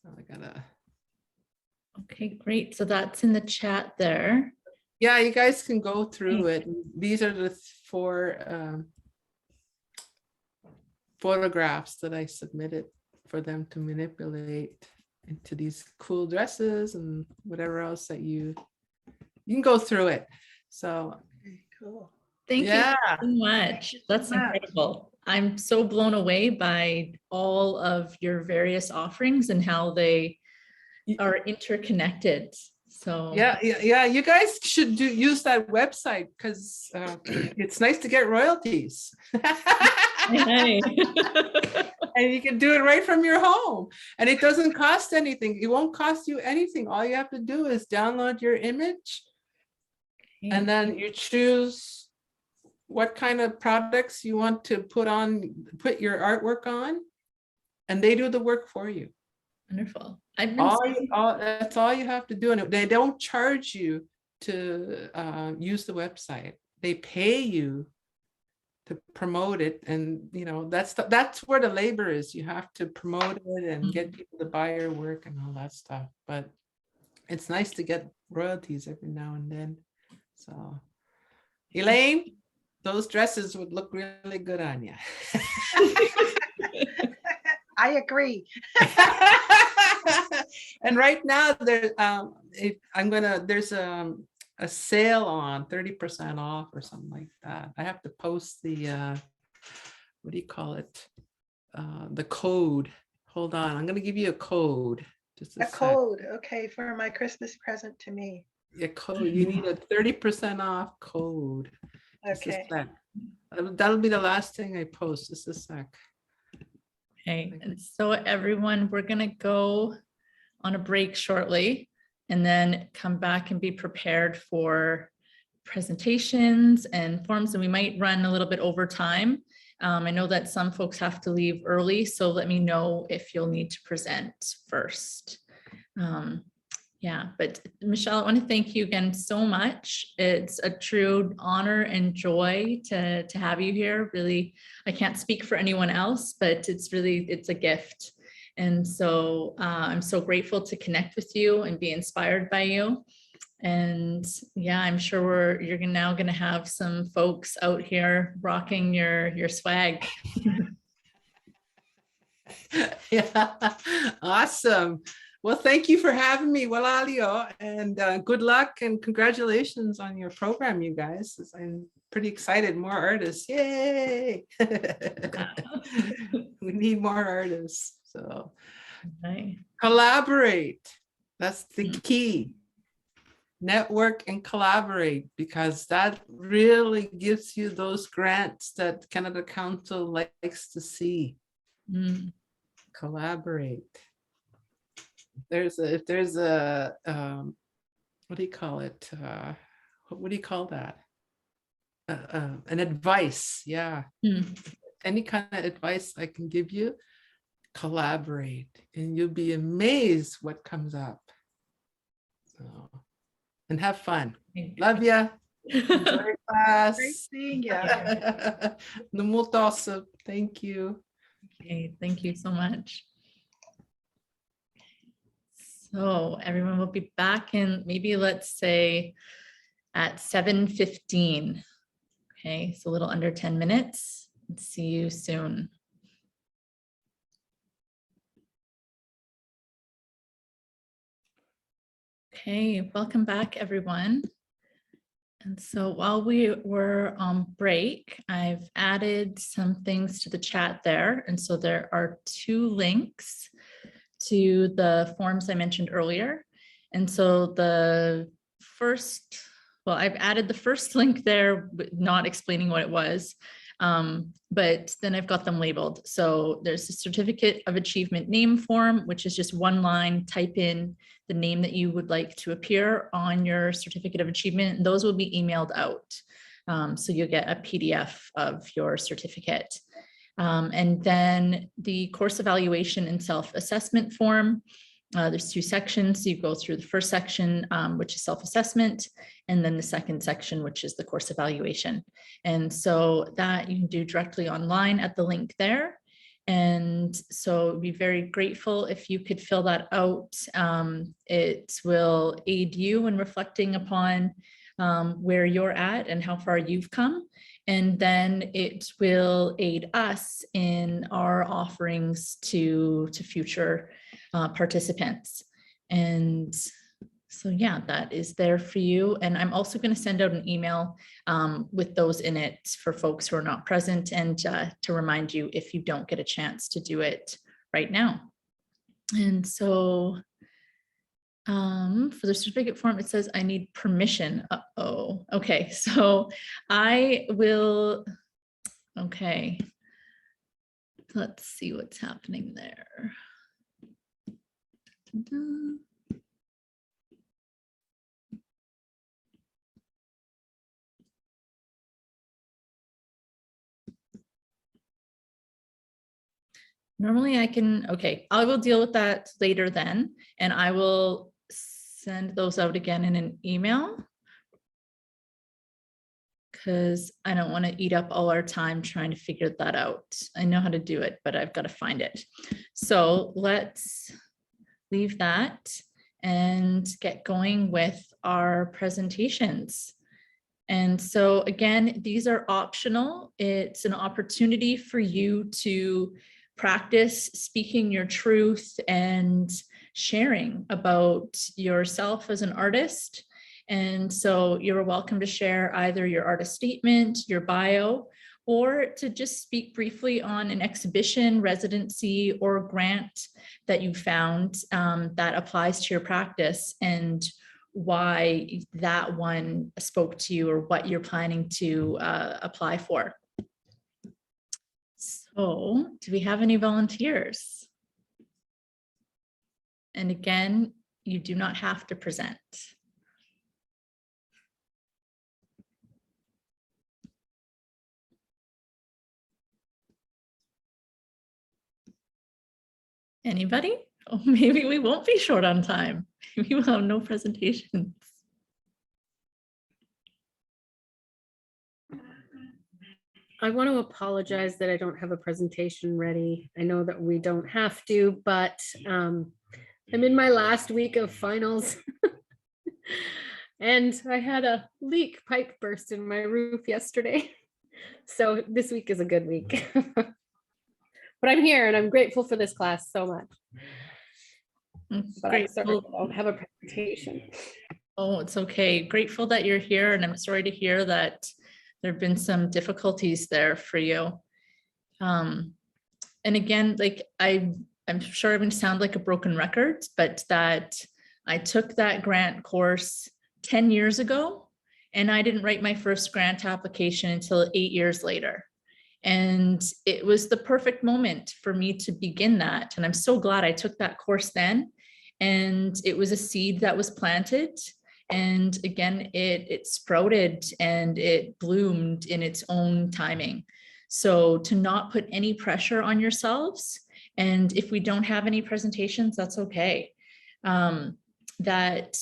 Oh, I gotta. Okay, great. So that's in the chat there. Yeah, you guys can go through it. These are the 4 photographs that I submitted for them to manipulate into these cool dresses and whatever else that you can go through it. So Okay, cool. Thank yeah, you so much. you so That's much. incredible. I'm so blown away by all of your various offerings and how they are interconnected. So yeah. You guys should use that website because it's nice to get royalties. Hey. And you can do it right from your home. And it doesn't cost anything. It won't cost you anything. All you have to do is download your image and then you choose what kind of products you want to put your artwork on, and they do the work for you. Wonderful. I've been That's all you have to do. And they don't charge you to use the website. They pay you to promote it, and that's where the labor is. You have to promote it and get people to buy your work and all that stuff. But it's nice to get royalties every now and then. So, Elaine, those dresses would look really good on you. I agree. And right now there's a sale on 30% off or something like that. I have to post the what do you call it? The code. Hold on, I'm gonna give you a code. Just a A sec. code, okay, for my Christmas present to me. A code. You need a 30% off code. Just a Okay. sec. That'll be the last thing I post. Just a sec. Okay, and so everyone, we're gonna go on a break shortly and then come back and be prepared for presentations and forms, and we might run a little bit over time. I know that some folks have to leave early, so let me know if you'll need to present first. Yeah, but Michelle, I want to thank you again so much. It's a true honor and joy to have you here. Really, I can't speak for anyone else, but it's a gift. And so I'm so grateful to connect with you and be inspired by you. And yeah, I'm sure you're now going to have some folks out here rocking your swag. Yeah, awesome. Well, thank you for having me, Walalio, and good luck and congratulations on your program, you guys. I'm pretty excited. More artists, yay! We need more artists. So Okay. collaborate. That's the key. Network and collaborate, because that really gives you those grants that Canada Council likes to see. Collaborate. If there's a what do you call it? What do you call that? An advice, yeah. Any kind of advice I can give you, collaborate, and you'll be amazed what comes up. So, and have fun. Love ya. Enjoy class. Great seeing you. Numultoso. Thank you. Okay, thank you so much. So everyone will be back in, maybe let's say at 7:15. Okay, so a little under 10 minutes. See you soon. Okay, welcome back, everyone. And so while we were on break, I've added some things to the chat there. And so there are 2 links to the forms I mentioned earlier. And so the first, well, I've added the first link there, but not explaining what it was. But then I've got them labeled. So there's a certificate of achievement name form, which is just 1 line, type in the name that you would like to appear on your certificate of achievement. And those will be emailed out. So you'll get a PDF of your certificate. And then the course evaluation and self-assessment form. There's 2 sections. So you go through the first section, which is self-assessment, and then the second section, which is the course evaluation. And so that you can do directly online at the link there. And so I'd be very grateful if you could fill that out. It will aid you in reflecting upon where you're at and how far you've come. And then it will aid us in our offerings to future participants. And so yeah, that is there for you. And I'm also going to send out an email with those in it for folks who are not present, and to remind you if you don't get a chance to do it right now. And so for the certificate form, it says I need permission. Uh-oh. Okay, so I will, okay. Let's see what's happening there. Da-da. Normally I can, okay, I will deal with that later then, and I will send those out again in an email because I don't want to eat up all our time trying to figure that out. I know how to do it, but I've got to find it. So let's leave that and get going with our presentations. And so again, these are optional. It's an opportunity for you to practice speaking your truth and sharing about yourself as an artist. And so you're welcome to share either your artist statement, your bio, or to just speak briefly on an exhibition, residency, or grant that you found that applies to your practice and why that one spoke to you or what you're planning to apply for. So, do we have any volunteers? And again, you do not have to present. Anybody? Oh, maybe we won't be short on time. Maybe we'll have no presentations. I want to apologize that I don't have a presentation ready. I know that we don't have to, but I'm in my last week of finals. And I had a leak pipe burst in my roof yesterday. So this week is a good week. But I'm here and I'm grateful for this class so much. But I'm sorry I don't have a presentation. Oh, it's okay. Grateful that you're here, and I'm sorry to hear that there have been some difficulties there for you. And again, like I'm sure I'm going to sound like a broken record, but that I took that grant course 10 years ago, and I didn't write my first grant application until 8 years later. And it was the perfect moment for me to begin that. And I'm so glad I took that course then. And it was a seed that was planted. And again, it sprouted and it bloomed in its own timing. So to not put any pressure on yourselves, and if we don't have any presentations, that's okay. That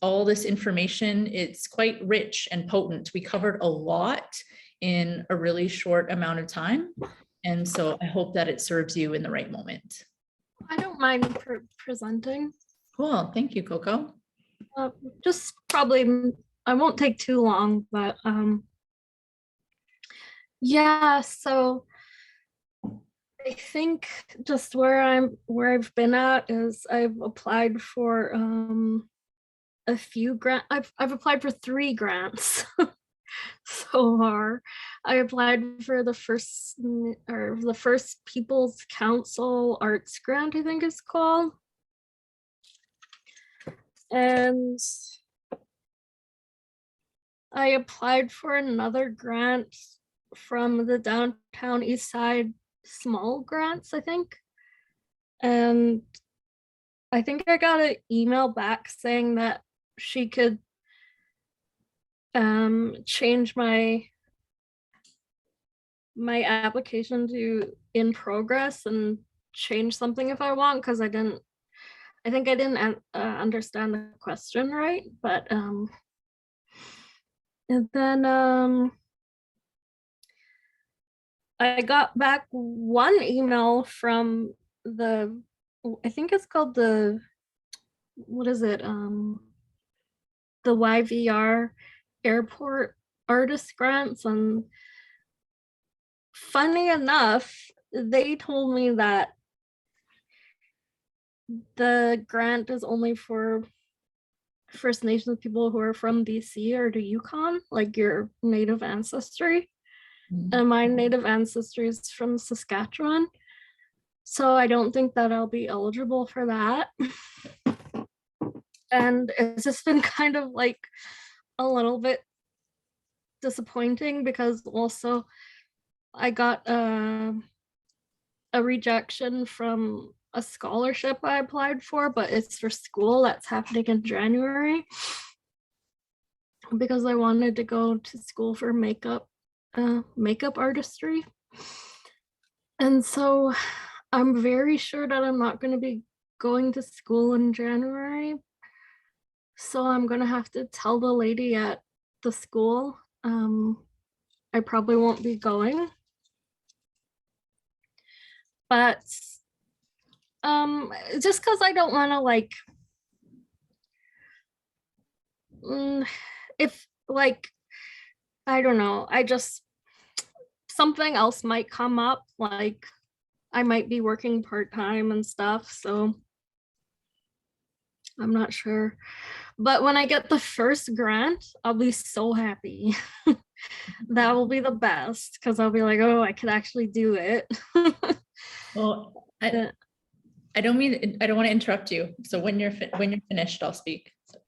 all this information, it's quite rich and potent. We covered a lot in a really short amount of time. And so I hope that it serves you in the right moment. I don't mind presenting. Cool, thank you, Coco. Just probably, I won't take too long, but yeah, so I think just where I've been at is I've applied for a few grants. I've applied for 3 grants so far. I applied for the first People's Council Arts Grant, I think it's called. And I applied for another grant from the Downtown East Side Small Grants, I think. And I think I got an email back saying that she could change my application to in progress and change something if I want, because I think I didn't understand the question right. But and then I got back one email from I think it's called the YVR Airport Artist Grants. And funny enough, they told me that the grant is only for First Nations people who are from BC or the Yukon, like your native ancestry. And my native ancestry is from Saskatchewan. So I don't think that I'll be eligible for that. And it's just been kind of like a little bit disappointing, because also I got a rejection from a scholarship I applied for, but it's for school that's happening in January, because I wanted to go to school for makeup artistry. And so I'm very sure that I'm not going to be going to school in January. So I'm going to have to tell the lady at the school I probably won't be going. But just because I don't want to, like, if, like, I don't know, something else might come up, like I might be working part-time and stuff, so I'm not sure. But when I get the first grant, I'll be so happy. That will be the best, because I'll be like, oh, I could actually do it. Well, I don't want to interrupt you. So when you're finished, I'll speak. So,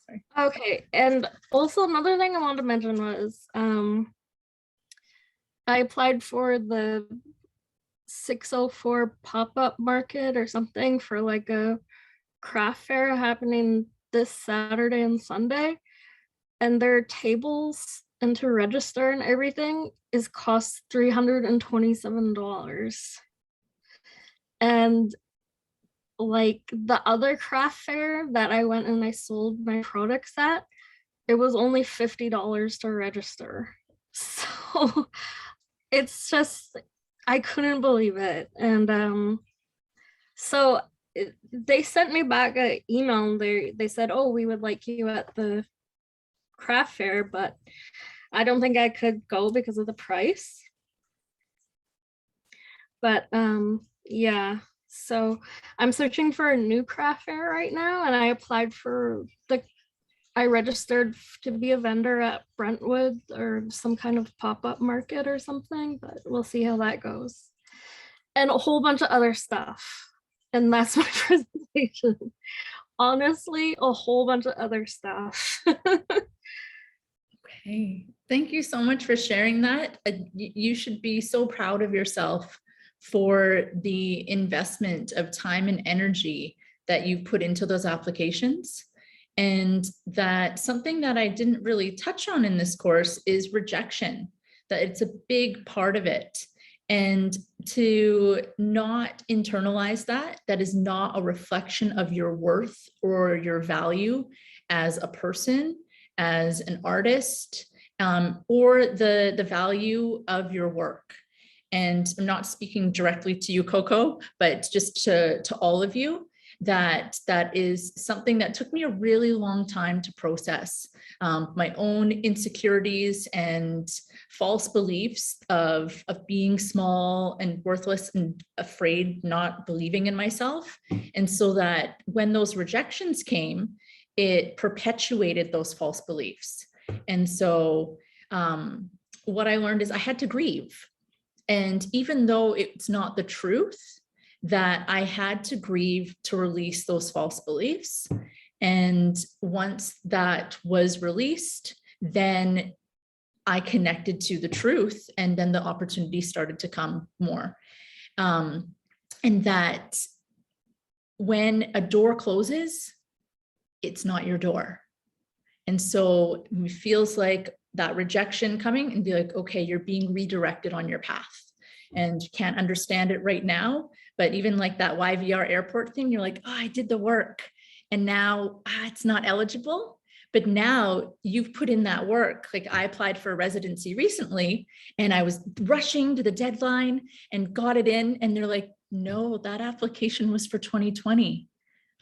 sorry. Okay, and also another thing I wanted to mention was I applied for the 604 pop-up market or something for like a craft fair happening this Saturday and Sunday, and their tables and to register and everything is cost $327. And like the other craft fair that I went and I sold my products at, it was only $50 to register. So it's just, I couldn't believe it. And so they sent me back an email and they said, oh, we would like you at the craft fair, but I don't think I could go because of the price. But yeah, so I'm searching for a new craft fair right now, and I applied for I registered to be a vendor at Brentwood or some kind of pop-up market or something, but we'll see how that goes. And a whole bunch of other stuff. And that's my presentation. Honestly, a whole bunch of other stuff. Okay, thank you so much for sharing that. You should be so proud of yourself for the investment of time and energy that you put into those applications. And that something that I didn't really touch on in this course is rejection, that it's a big part of it. And to not internalize that is not a reflection of your worth or your value as a person, as an artist, or the value of your work. And I'm not speaking directly to you, Coco, but just to all of you, that is something that took me a really long time to process. My own insecurities and false beliefs of being small and worthless and afraid, not believing in myself. And so that when those rejections came, it perpetuated those false beliefs. And so what I learned is I had to grieve. And even though it's not the truth, that I had to grieve to release those false beliefs. And once that was released, then I connected to the truth, and then the opportunity started to come more. And that when a door closes, it's not your door. And so it feels like that rejection coming, and be like, okay, you're being redirected on your path, and you can't understand it right now. But even like that YVR airport thing, you're like, oh, I did the work, and now it's not eligible. But now you've put in that work. Like I applied for a residency recently, and I was rushing to the deadline and got it in. And they're like, no, that application was for 2020.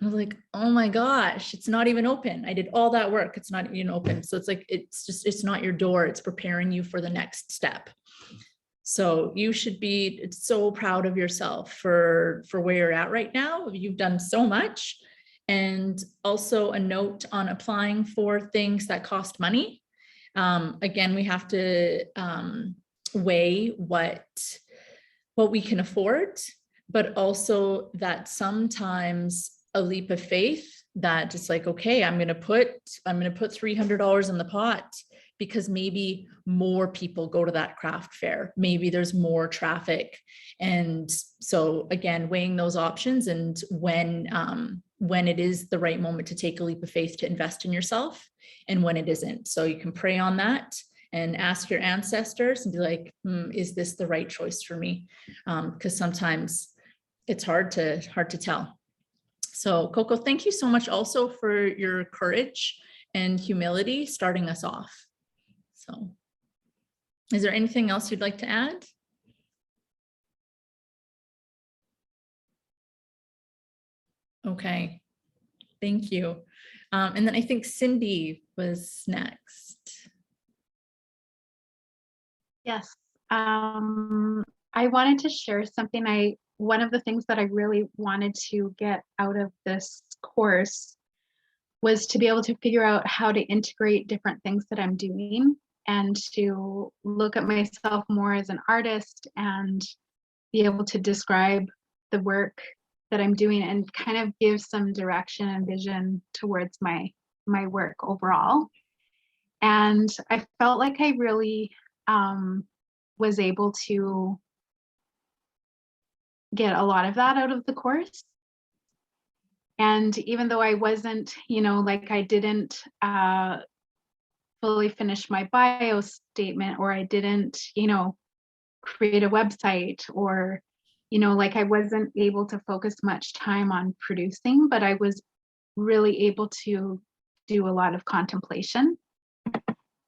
I was like, oh my gosh, it's not even open. I did all that work. It's not even open. So it's like, it's not your door. It's preparing you for the next step. So you should be so proud of yourself for where you're at right now. You've done so much. And also a note on applying for things that cost money. Again, we have to weigh what we can afford, but also that sometimes a leap of faith, that it's like, okay, I'm going to put $300 in the pot, because maybe more people go to that craft fair. Maybe there's more traffic. And so again, weighing those options, and when it is the right moment to take a leap of faith to invest in yourself, and when it isn't. So you can pray on that and ask your ancestors and be like, is this the right choice for me? Because sometimes it's hard to tell. So Coco, thank you so much also for your courage and humility starting us off. So is there anything else you'd like to add? Okay, thank you. And then I think Cindy was next. Yes, I wanted to share something. One of the things that I really wanted to get out of this course was to be able to figure out how to integrate different things that I'm doing, and to look at myself more as an artist and be able to describe the work that I'm doing, and kind of give some direction and vision towards my work overall. And I felt like I really was able to get a lot of that out of the course. And even though I wasn't, like I didn't fully finish my bio statement, or I didn't, create a website, or, like I wasn't able to focus much time on producing, but I was really able to do a lot of contemplation.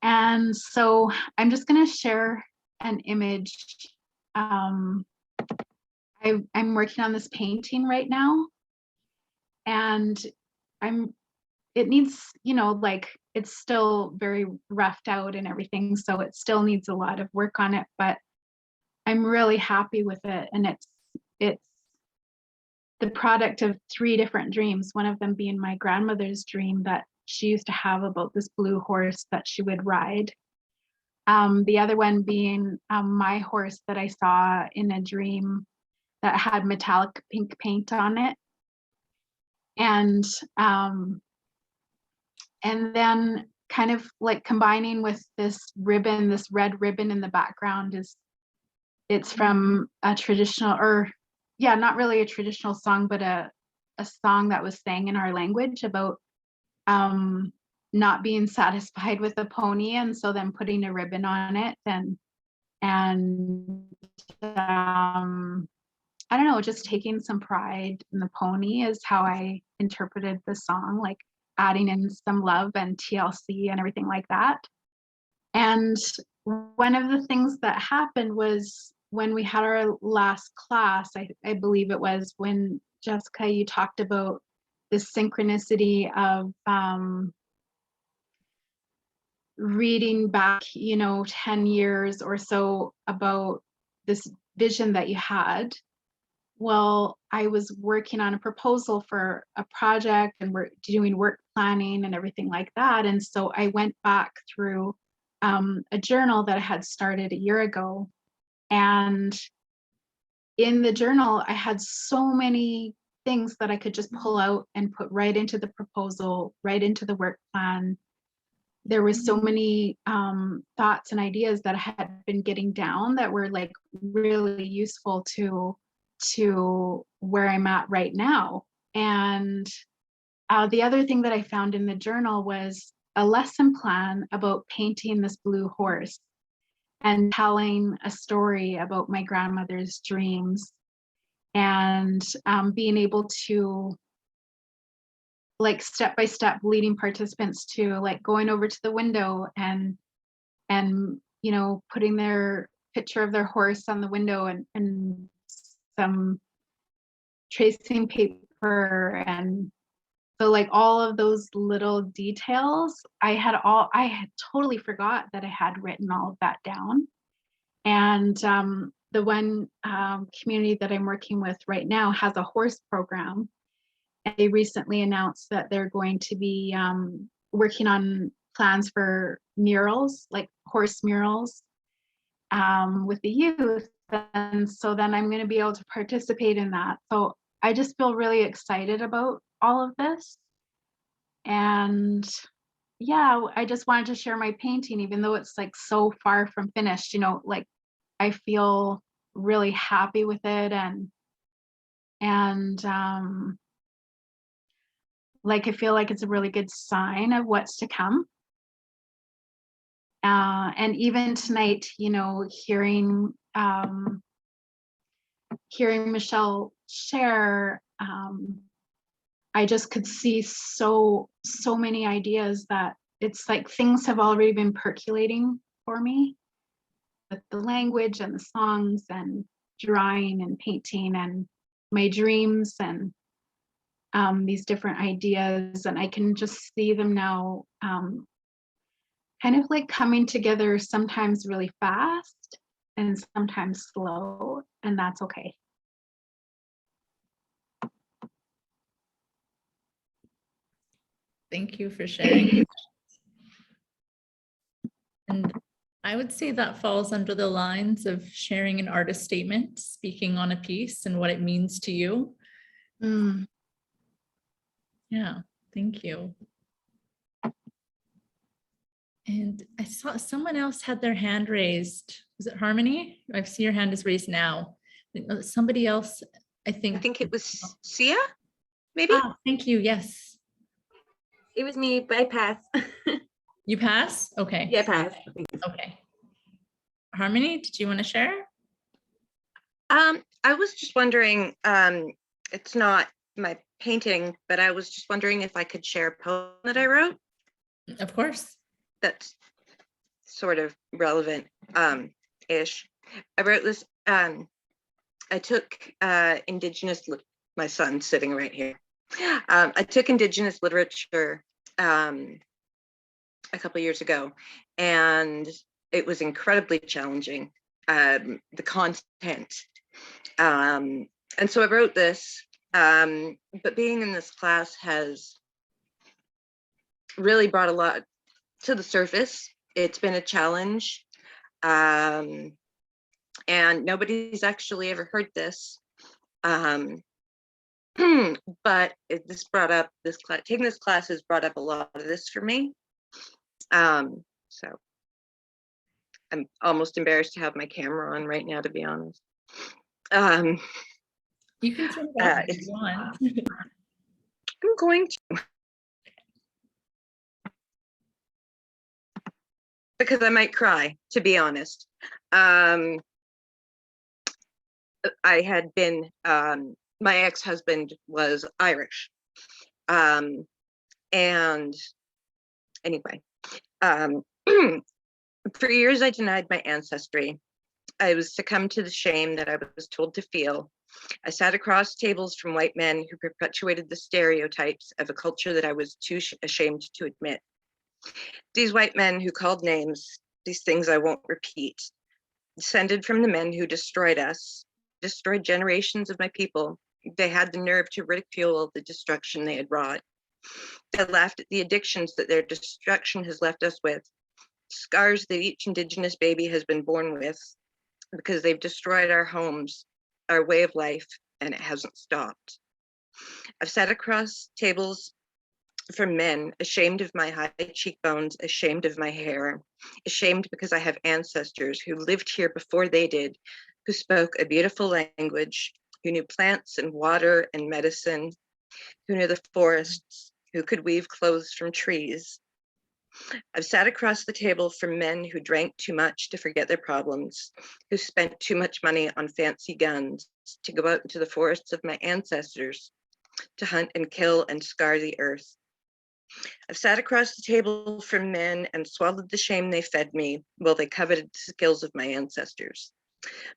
And so I'm just going to share an image. I'm working on this painting right now, and it needs, like it's still very roughed out and everything, so it still needs a lot of work on it, but I'm really happy with it. And it's the product of 3 different dreams, one of them being my grandmother's dream that she used to have about this blue horse that she would ride. The other one being my horse that I saw in a dream that had metallic pink paint on it. And then kind of like combining with this ribbon, this red ribbon in the background, it's from a traditional, or yeah, not really a traditional song, but a song that was sang in our language about not being satisfied with a pony, and so then putting a ribbon on it, and I don't know, just taking some pride in the pony is how I interpreted the song, like adding in some love and TLC and everything like that. And one of the things that happened was when we had our last class, I believe it was when Jessica, you talked about this synchronicity of reading back, 10 years or so about this vision that you had. well, I was working on a proposal for a project and we're doing work planning and everything like that. And so I went back through a journal that I had started a year ago. And in the journal, I had so many things that I could just pull out and put right into the proposal, right into the work plan. There was so many thoughts and ideas that I had been getting down that were like really useful to where I'm at right now. And the other thing that I found in the journal was a lesson plan about painting this blue horse and telling a story about my grandmother's dreams, and being able to, like, step by step leading participants to like going over to the window and you know, putting their picture of their horse on the window and some tracing paper. And so like all of those little details, I had totally forgot that I had written all of that down. And the one community that I'm working with right now has a horse program. And they recently announced that they're going to be working on plans for murals, like horse murals, with the youth. And so then I'm going to be able to participate in that. So I just feel really excited about all of this. And yeah, I just wanted to share my painting, even though it's like so far from finished, you know, like I feel really happy with it. And like I feel like it's a really good sign of what's to come. And even tonight, you know, hearing Michelle share, I just could see so many ideas that it's like things have already been percolating for me with the language and the songs and drawing and painting and my dreams and these different ideas. And I can just see them now kind of like coming together, sometimes really fast and sometimes slow, and that's okay. Thank you for sharing. And I would say that falls under the lines of sharing an artist statement, speaking on a piece and what it means to you. Yeah, thank you. And I saw someone else had their hand raised. Was it Harmony? I see your hand is raised now. Somebody else, I think it was Sia, maybe? Ah, thank you, yes. It was me, but I passed. You pass? Okay. Yeah, I passed. Okay. Harmony, did you want to share? I was just wondering, it's not my painting, but I was just wondering if I could share a poem that I wrote. Of course. That's sort of relevant ish. I wrote this, I took Indigenous, my son's sitting right here. I took Indigenous literature a couple years ago, and it was incredibly challenging, the content. And so I wrote this, but being in this class has really brought a lot to the surface. It's been a challenge, and nobody's actually ever heard this. But this brought up this class. Taking this class has brought up a lot of this for me. So I'm almost embarrassed to have my camera on right now, to be honest. You can turn it off if you want. I'm going to, because I might cry, to be honest. I had been, my ex-husband was Irish. And anyway, for years I denied my ancestry. I was succumbed to the shame that I was told to feel. I sat across tables from white men who perpetuated the stereotypes of a culture that I was too ashamed to admit. These white men who called names, these things I won't repeat, descended from the men who destroyed us, destroyed generations of my people. They had the nerve to ridicule the destruction they had wrought. They laughed at the addictions that their destruction has left us with, scars that each Indigenous baby has been born with, because they've destroyed our homes, our way of life, and it hasn't stopped. I've sat across tables from men, ashamed of my high cheekbones, ashamed of my hair, ashamed because I have ancestors who lived here before they did, who spoke a beautiful language, who knew plants and water and medicine, who knew the forests, who could weave clothes from trees. I've sat across the table from men who drank too much to forget their problems, who spent too much money on fancy guns to go out into the forests of my ancestors to hunt and kill and scar the earth. I've sat across the table from men and swallowed the shame they fed me while they coveted the skills of my ancestors.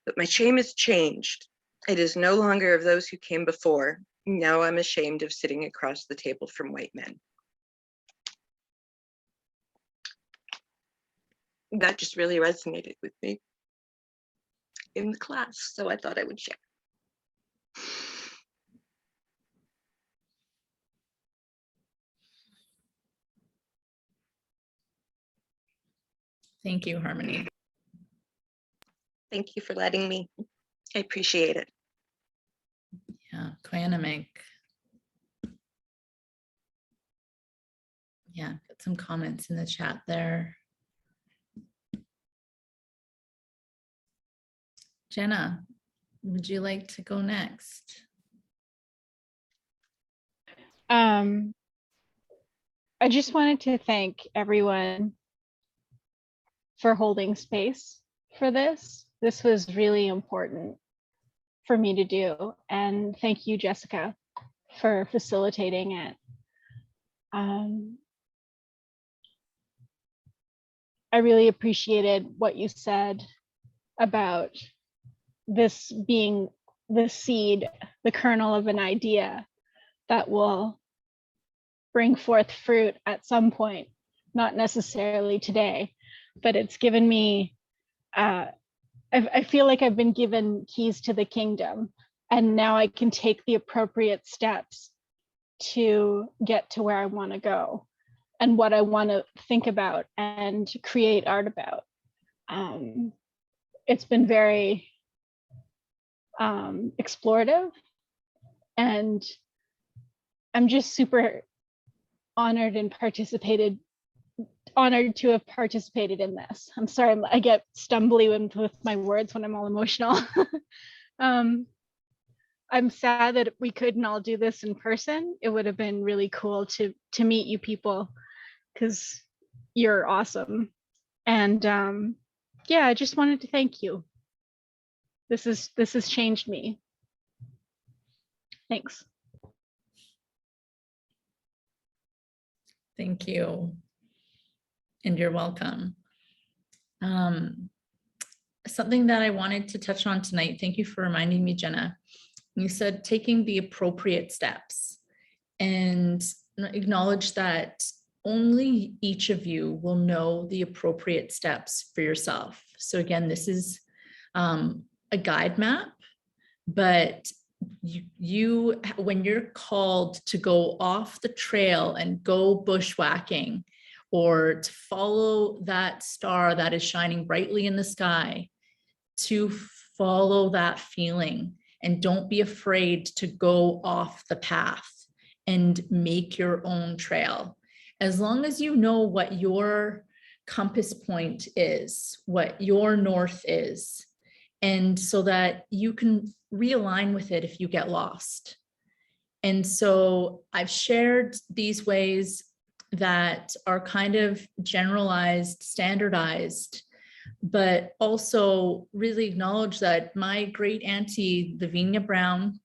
But my shame has changed. It is no longer of those who came before. Now I'm ashamed of sitting across the table from white men. That just really resonated with me in the class, so I thought I would share. Thank you, Harmony. Thank you for letting me. I appreciate it. Yeah, ᒦᖒઅᖅᑕ이. Yeah, got some comments in the chat there. Jenna, would you like to go next? I just wanted to thank everyone for holding space for this. This was really important for me to do. And thank you, Jessica, for facilitating it. I really appreciated what you said about this being the seed, the kernel of an idea that will bring forth fruit at some point, not necessarily today, but it's given me, I feel like I've been given keys to the kingdom, and now I can take the appropriate steps to get to where I want to go and what I want to think about and create art about. It's been very explorative, and I'm just super honored to have participated in this. I'm sorry, I get stumbly with my words when I'm all emotional. I'm sad that we couldn't all do this in person. It would have been really cool to meet you people, because you're awesome. And yeah, I just wanted to thank you. This has changed me. Thanks. Thank you. And you're welcome. Something that I wanted to touch on tonight, thank you for reminding me, Jenna. You said taking the appropriate steps, and acknowledge that only each of you will know the appropriate steps for yourself. So again, this is a guide map, but you when you're called to go off the trail and go bushwhacking, or to follow that star that is shining brightly in the sky, to follow that feeling, and don't be afraid to go off the path and make your own trail. As long as you know what your compass point is, what your north is, and so that you can realign with it if you get lost. And so I've shared these ways that are kind of generalized, standardized, but also really acknowledge that my great auntie, Lavinia Brown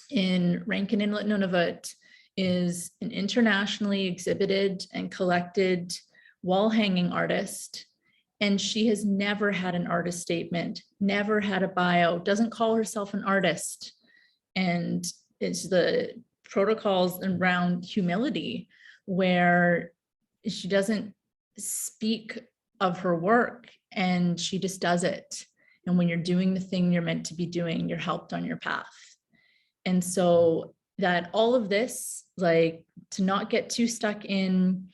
in Rankin Inlet, Nunavut, is an internationally exhibited and collected wall hanging artist. And she has never had an artist statement, never had a bio, doesn't call herself an artist. And it's the protocols around humility, where she doesn't speak of her work and she just does it. And when you're doing the thing you're meant to be doing, you're helped on your path. And so that all of this, like, to not get too stuck in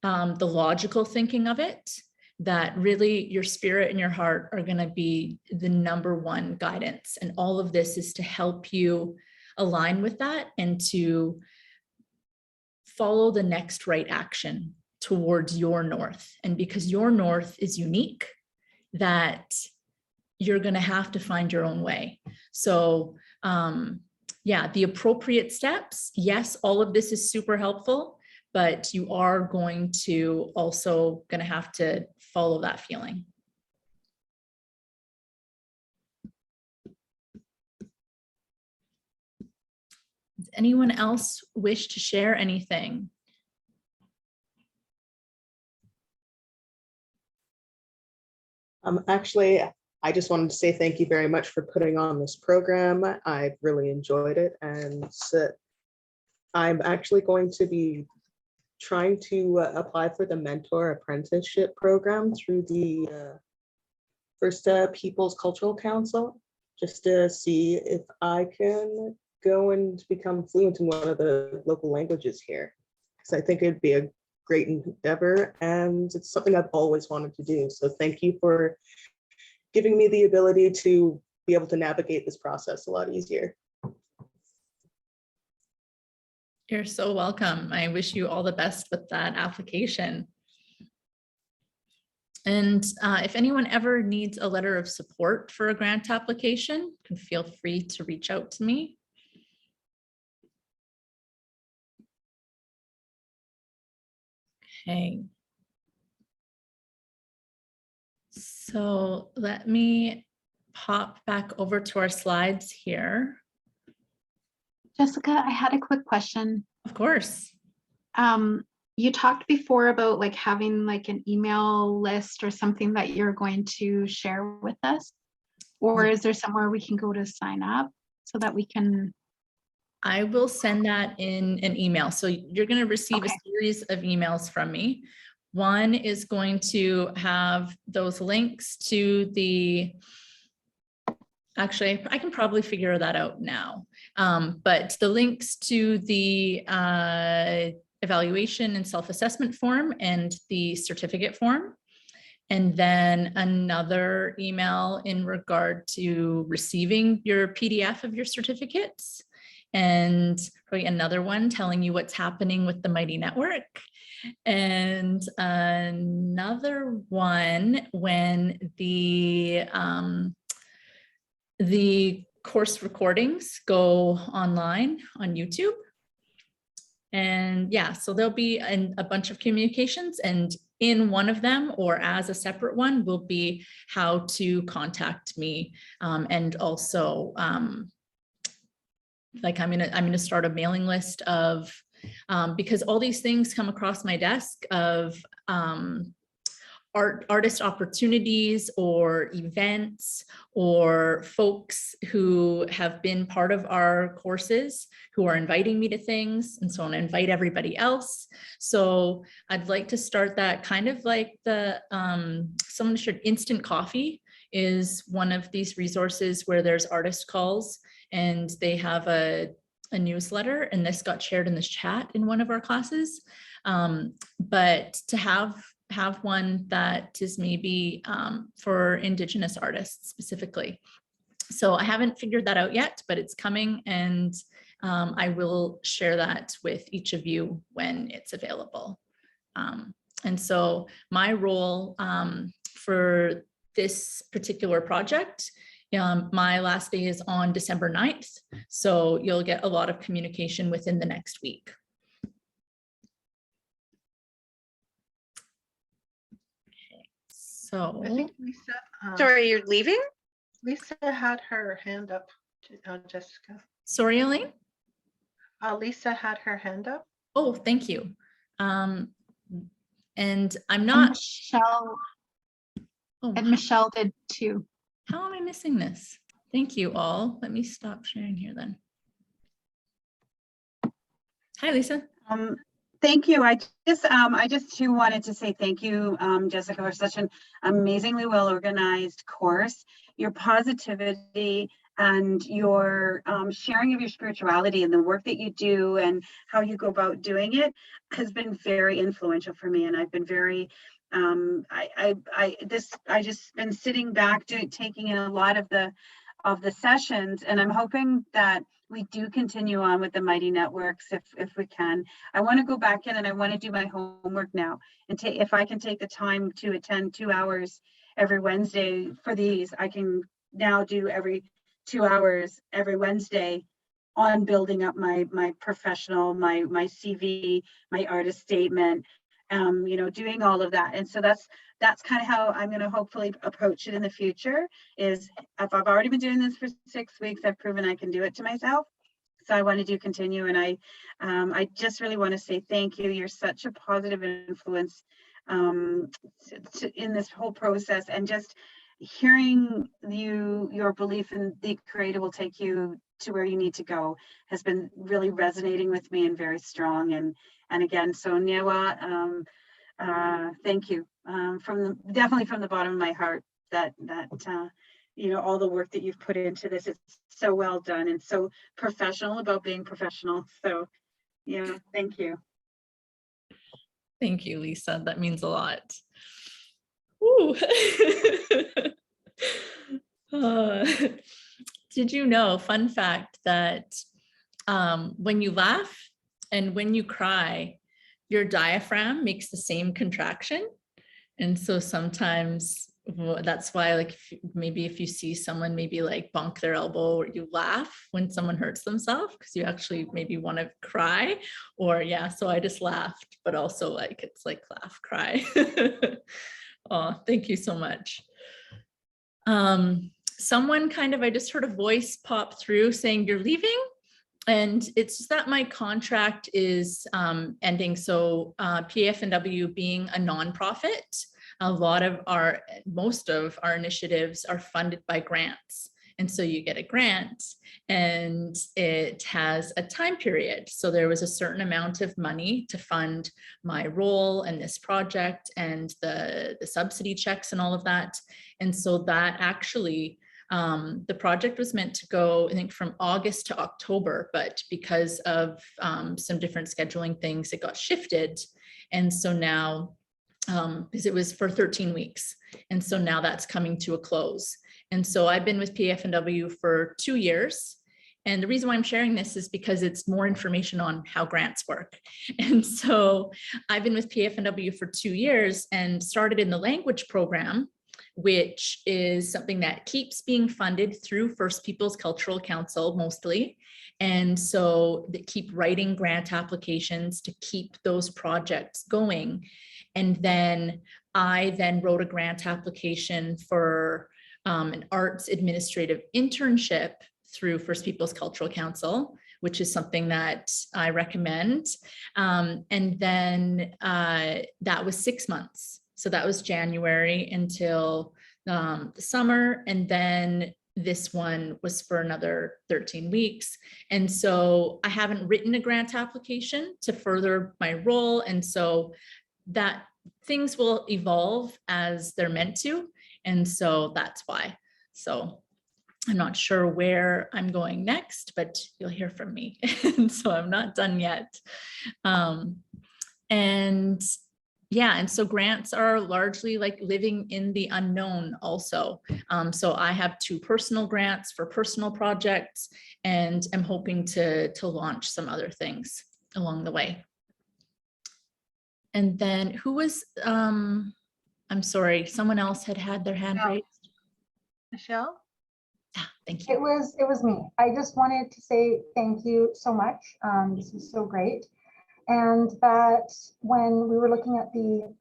the logical thinking of it, that really your spirit and your heart are going to be the number one guidance. And all of this is to help you align with that and to follow the next right action towards your north. And because your north is unique, that you're going to have to find your own way. So yeah, the appropriate steps, yes, all of this is super helpful, but you are going to also going to have to follow that feeling. Does anyone else wish to share anything? Actually, I just wanted to say thank you very much for putting on this program. I've really enjoyed it, and I'm actually going to be trying to apply for the mentor apprenticeship program through the First Peoples Cultural Council, just to see if I can go and become fluent in one of the local languages here, because I think it'd be a great endeavor, and it's something I've always wanted to do. So thank you for giving me the ability to be able to navigate this process a lot easier. You're so welcome. I wish you all the best with that application. And if anyone ever needs a letter of support for a grant application, you can feel free to reach out to me. Okay. So let me pop back over to our slides here. Jessica, I had a quick question. Of course. You talked before about like having like an email list or something that you're going to share with us, or is there somewhere we can go to sign up so that we can? I will send that in an email. So you're going to receive a series of emails from me. One is going to have those links to the, actually, I can probably figure that out now. But the links to the evaluation and self-assessment form and the certificate form. And then another email in regard to receiving your PDF of your certificates. And probably another one telling you what's happening with the Mighty Network. And another one when the course recordings go online on YouTube. And yeah, so there'll be a bunch of communications, and in one of them or as a separate one will be how to contact me. And also like I'm gonna start a mailing list of, because all these things come across my desk of artist opportunities or events or folks who have been part of our courses who are inviting me to things. And so I want to invite everybody else. So I'd like to start that kind of like the, someone shared Instant Coffee is one of these resources where there's artist calls and they have a newsletter, and this got shared in this chat in one of our classes. But to have one that is maybe for Indigenous artists specifically. So I haven't figured that out yet, but it's coming, and I will share that with each of you when it's available. And so my role for this particular project, my last day is on December 9th. So you'll get a lot of communication within the next week. So I think Lisa. Sorry, you're leaving? Lisa had her hand up, Jessica. Sorry, Elaine? Lisa had her hand up. Oh, thank you. And I'm not. Michelle. Oh, And Michelle did too. How am I missing this? Thank you all. Let me stop sharing here then. Hi, Lisa. Thank you. I just too wanted to say thank you, Jessica, for such an amazingly well organized course. Your positivity and your sharing of your spirituality and the work that you do and how you go about doing it has been very influential for me. And I've been very, I just been sitting back taking in a lot of the sessions, and I'm hoping that we do continue on with the Mighty Networks if we can. I want to go back in and I want to do my homework now and if I can take the time to attend 2 hours every Wednesday for these, I can now do every 2 hours every Wednesday on building up my professional, my CV, my artist statement, you know, doing all of that. And so that's kind of how I'm going to hopefully approach it in the future. Is if I've already been doing this for 6 weeks, I've proven I can do it to myself. So I wanted to continue, and I just really want to say thank you. You're such a positive influence in this whole process, and just hearing your belief in the creative will take you to where you need to go has been really resonating with me and very strong. And again, so ᦤᖒഅᖅḍæ, thank you definitely from the bottom of my heart that you know, all the work that you've put into this. It's so well done and so professional about being professional. So yeah, thank you. Thank you, Lisa. That means a lot. Ooh. Did you know, fun fact, that when you laugh and when you cry, your diaphragm makes the same contraction? And so sometimes that's why, like, maybe if you see someone maybe like bump their elbow, or you laugh when someone hurts themselves because you actually maybe want to cry, or yeah, so I just laughed, but also like it's like laugh, cry. Oh, thank you so much. Someone kind of, I just heard a voice pop through saying you're leaving, and it's just that my contract is ending. So PAFNW being a nonprofit, most of our initiatives are funded by grants. And so you get a grant and it has a time period. So there was a certain amount of money to fund my role in this project and the subsidy checks and all of that. And so that actually, the project was meant to go, I think, from August to October, but because of some different scheduling things, it got shifted. And so now, because it was for 13 weeks. And so now that's coming to a close. And so I've been with PAFNW for 2 years. And the reason why I'm sharing this is because it's more information on how grants work. And so I've been with PAFNW for 2 years and started in the language program, which is something that keeps being funded through First Peoples Cultural Council mostly. And so they keep writing grant applications to keep those projects going. And then I wrote a grant application for an arts administrative internship through First Peoples Cultural Council, which is something that I recommend. And then that was 6 months. So that was January until the summer. And then this one was for another 13 weeks. And so I haven't written a grant application to further my role. And so that things will evolve as they're meant to. And so that's why. So I'm not sure where I'm going next, but you'll hear from me. And so I'm not done yet. And yeah, and so grants are largely like living in the unknown also. So I have 2 personal grants for personal projects, and I'm hoping to launch some other things along the way. And then who was, I'm sorry, someone else had their hand raised. Michelle? Ah, thank you. It was me. I just wanted to say thank you so much. This was so great. And that when we were looking at the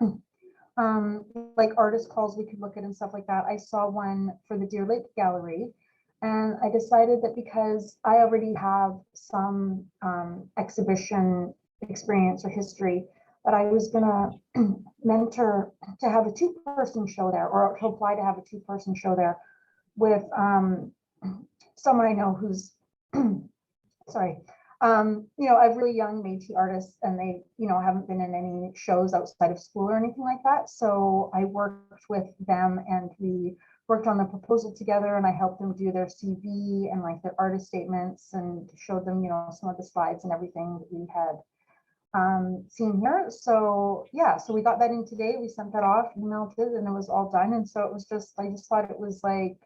like artist calls we could look at and stuff like that, I saw one for the Deer Lake Gallery. And I decided that because I already have some exhibition experience or history, that I was gonna mentor to have a 2-person show there, or to apply to have a 2-person show there with someone I know who's, sorry, you know, I have really young Métis artists, and they, you know, haven't been in any shows outside of school or anything like that. So I worked with them, and we worked on the proposal together, and I helped them do their CV and like their artist statements, and showed them, you know, some of the slides and everything that we had seen here. So yeah, so we got that in today. We sent that off, emailed it, and it was all done. And so it was just, I just thought it was like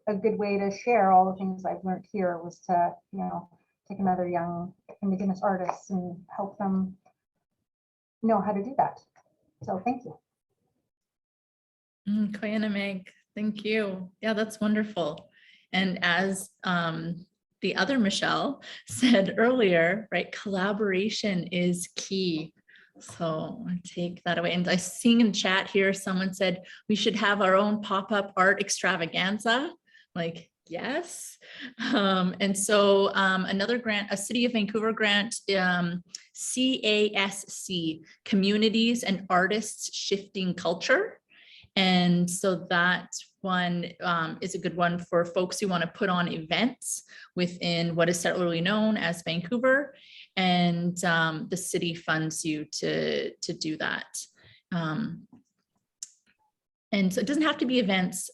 a good way to share all the things I've learned here, was to, you know, take another young Indigenous artist and help them know how to do that. So thank you. ᒦᖒઅᖅতা이, thank you. Yeah, that's wonderful. And as the other Michelle said earlier, right, collaboration is key. So I take that away. And I see in chat here, someone said we should have our own pop-up art extravaganza. Like, yes. And so another grant, a City of Vancouver grant, CASC, Communities and Artists Shifting Culture. And so that one is a good one for folks who want to put on events within what is settlerly known as Vancouver. And the city funds you to do that. And so it doesn't have to be events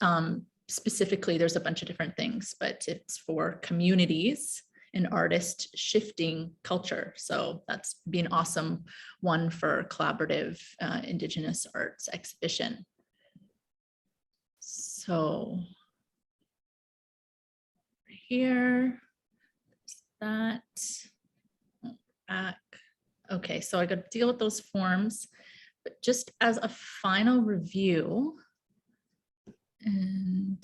specifically, there's a bunch of different things, but it's for communities and artist shifting culture. So that's be an awesome one for collaborative Indigenous arts exhibition. So here, that back. Okay, so I got to deal with those forms, but just as a final review, and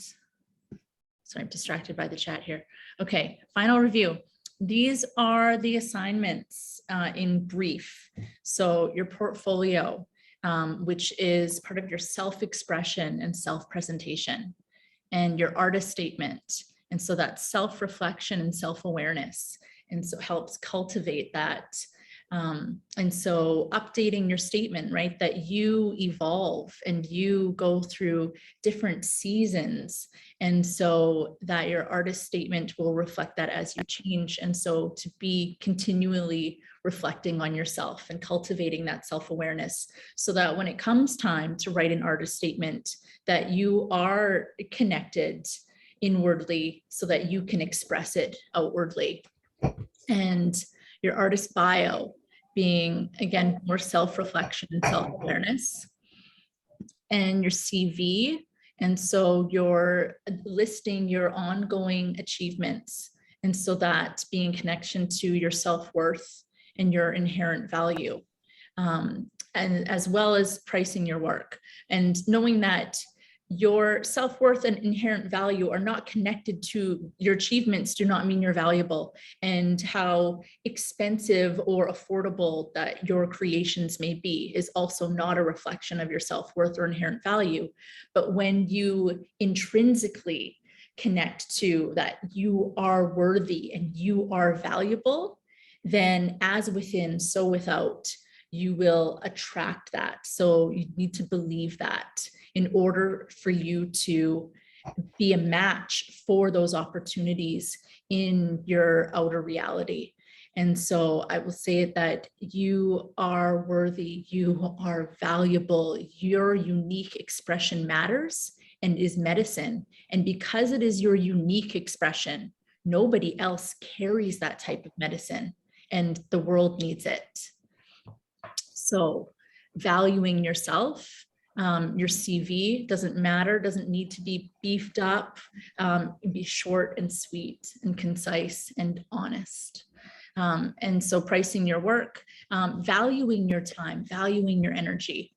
sorry, I'm distracted by the chat here. Okay, final review. These are the assignments in brief. So your portfolio, which is part of your self-expression and self-presentation, and your artist statement. And so that's self-reflection and self-awareness. And so it helps cultivate that. And so updating your statement, right, that you evolve and you go through different seasons. And so that your artist statement will reflect that as you change. And so to be continually reflecting on yourself and cultivating that self-awareness, so that when it comes time to write an artist statement, that you are connected inwardly so that you can express it outwardly. And your artist bio being, again, more self-reflection and self-awareness, and your CV. And so you're listing your ongoing achievements. And so that being connection to your self-worth and your inherent value, and as well as pricing your work, and knowing that your self-worth and inherent value are not connected to your achievements, do not mean you're valuable, and how expensive or affordable that your creations may be is also not a reflection of your self-worth or inherent value. But when you intrinsically connect to that you are worthy and you are valuable, then as within, so without, you will attract that. So you need to believe that in order for you to be a match for those opportunities in your outer reality. And so I will say that you are worthy, you are valuable, your unique expression matters and is medicine. And because it is your unique expression, nobody else carries that type of medicine, and the world needs it. So valuing yourself, your CV doesn't matter, doesn't need to be beefed up, be short and sweet and concise and honest. And so pricing your work, valuing your time, valuing your energy.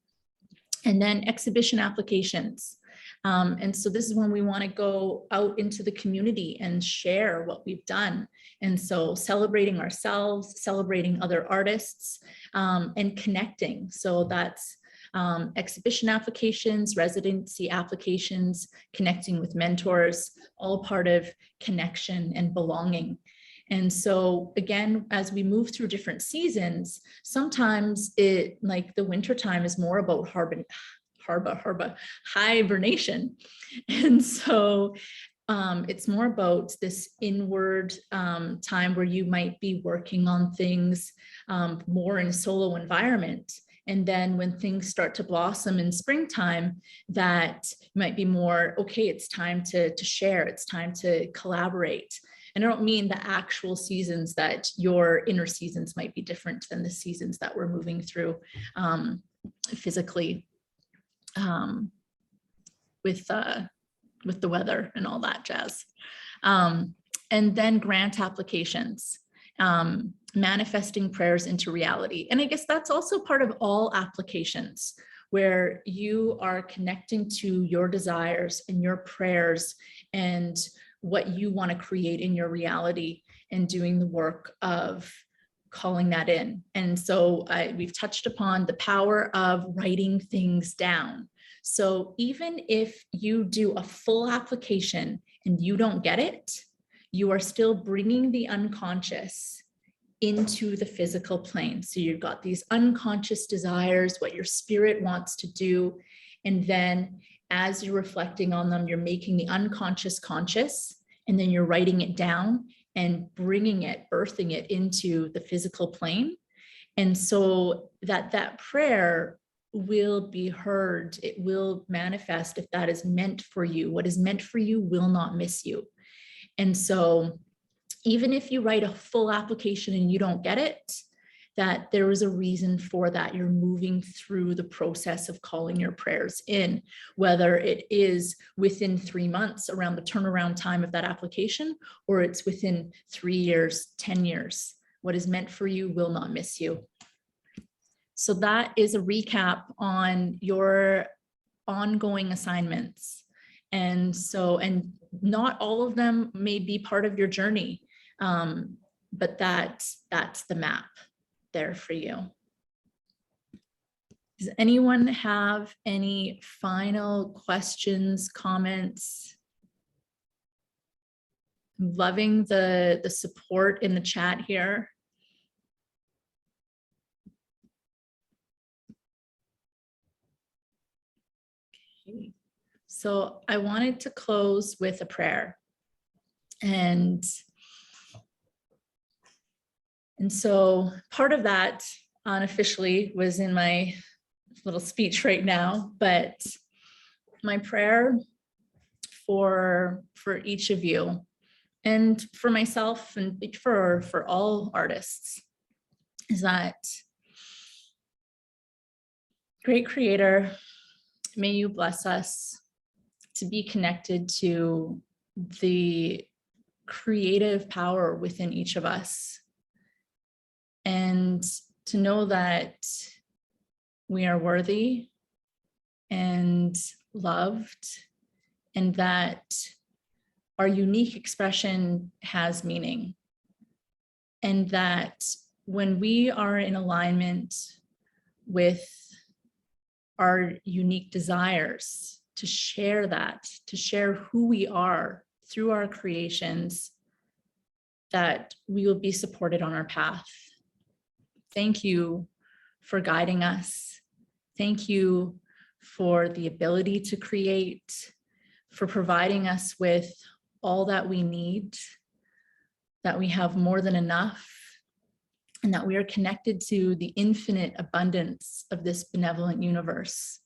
And then exhibition applications. And so this is when we want to go out into the community and share what we've done. And so celebrating ourselves, celebrating other artists, and connecting. So that's exhibition applications, residency applications, connecting with mentors, all part of connection and belonging. And so again, as we move through different seasons, sometimes it, like the winter time, is more about hibernation. And so it's more about this inward time where you might be working on things more in a solo environment. And then when things start to blossom in springtime, that might be more, okay, it's time to share, it's time to collaborate. And I don't mean the actual seasons, that your inner seasons might be different than the seasons that we're moving through physically with the weather and all that jazz. And then grant applications, manifesting prayers into reality. And I guess that's also part of all applications, where you are connecting to your desires and your prayers and what you want to create in your reality, and doing the work of calling that in. And so we've touched upon the power of writing things down. So even if you do a full application and you don't get it, you are still bringing the unconscious into the physical plane. So you've got these unconscious desires, what your spirit wants to do. And then as you're reflecting on them, you're making the unconscious conscious, and then you're writing it down and bringing it, birthing it into the physical plane. And so that prayer will be heard. It will manifest if that is meant for you. What is meant for you will not miss you. And so even if you write a full application and you don't get it, that there is a reason for that. You're moving through the process of calling your prayers in, whether it is within 3 months around the turnaround time of that application, or it's within 3 years, 10 years. What is meant for you will not miss you. So that is a recap on your ongoing assignments. And not all of them may be part of your journey, but that's the map there for you. Does anyone have any final questions, comments? I'm loving the support in the chat here. Okay. So I wanted to close with a prayer. And so part of that unofficially was in my little speech right now, but my prayer for each of you, and for myself, and for all artists, is that, great Creator, may you bless us to be connected to the creative power within each of us, and to know that we are worthy and loved, and that our unique expression has meaning, and that when we are in alignment with our unique desires, to share that, to share who we are through our creations, that we will be supported on our path. Thank you for guiding us. Thank you for the ability to create, for providing us with all that we need, that we have more than enough, and that we are connected to the infinite abundance of this benevolent universe.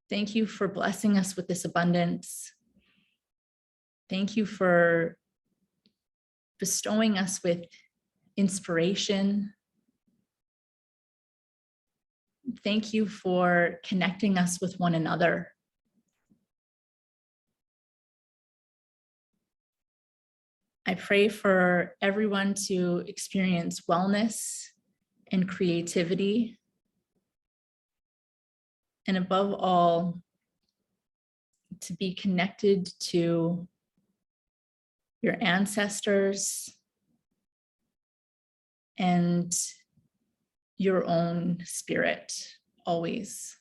Thank you for blessing us with this abundance. Thank you for bestowing us with inspiration. Thank you for connecting us with one another. I pray for everyone to experience wellness and creativity, and above all, to be connected to your ancestors and your own spirit always.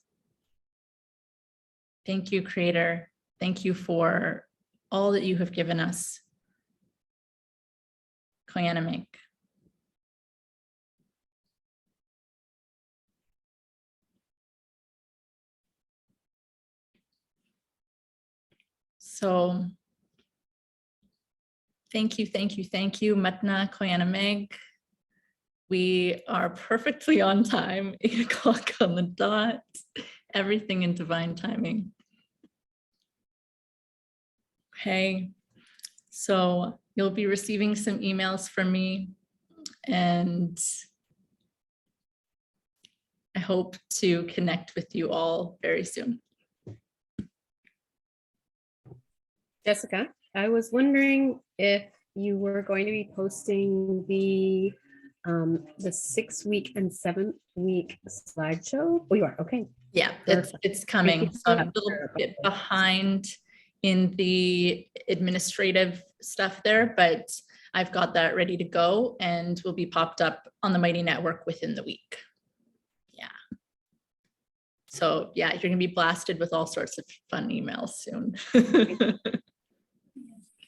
Thank you, Creator. Thank you for all that you have given us. ᒦᖒઅᖅՏΑΙ. So Thank you, thank you, thank you, Matna Koyanameg. We are perfectly on time, 8 o'clock on the dot, everything in divine timing. Okay, so you'll be receiving some emails from me, and I hope to connect with you all very soon. Jessica, I was wondering if you were going to be posting the 6-week and 7-week slideshow. Oh, you are, okay. Yeah, it's coming. So I'm a little bit behind in the administrative stuff there, but I've got that ready to go and will be popped up on the Mighty Network within the week. Yeah. So yeah, you're gonna be blasted with all sorts of fun emails soon.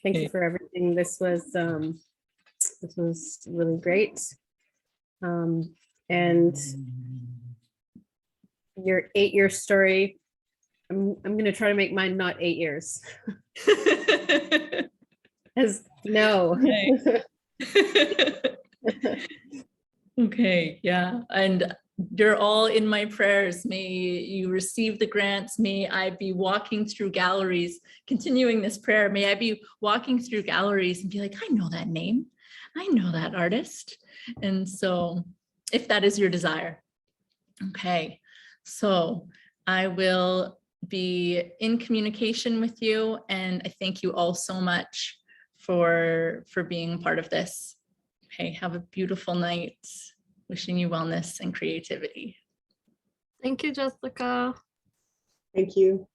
Thank you for everything. This was really great. And your 8-year story, I'm gonna try to make mine not 8 years. As no. Okay, yeah, and you're all in my prayers. May you receive the grants. May I be walking through galleries, continuing this prayer. May I be walking through galleries and be like, I know that name. I know that artist. And so if that is your desire. Okay, so I will be in communication with you, and I thank you all so much for being part of this. Okay, have a beautiful night. Wishing you wellness and creativity. Thank you, Jessica. Thank you.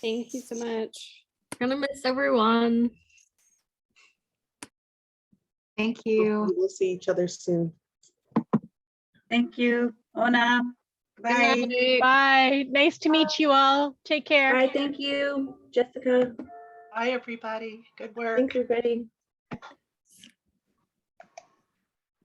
Thank you so much. Gonna miss everyone. Thank you. We'll see each other soon. Thank you. Ona. Bye. Bye. Nice to meet you all. Take care. All right, thank you, Jessica. Bye, everybody. Good work. Thanks, everybody.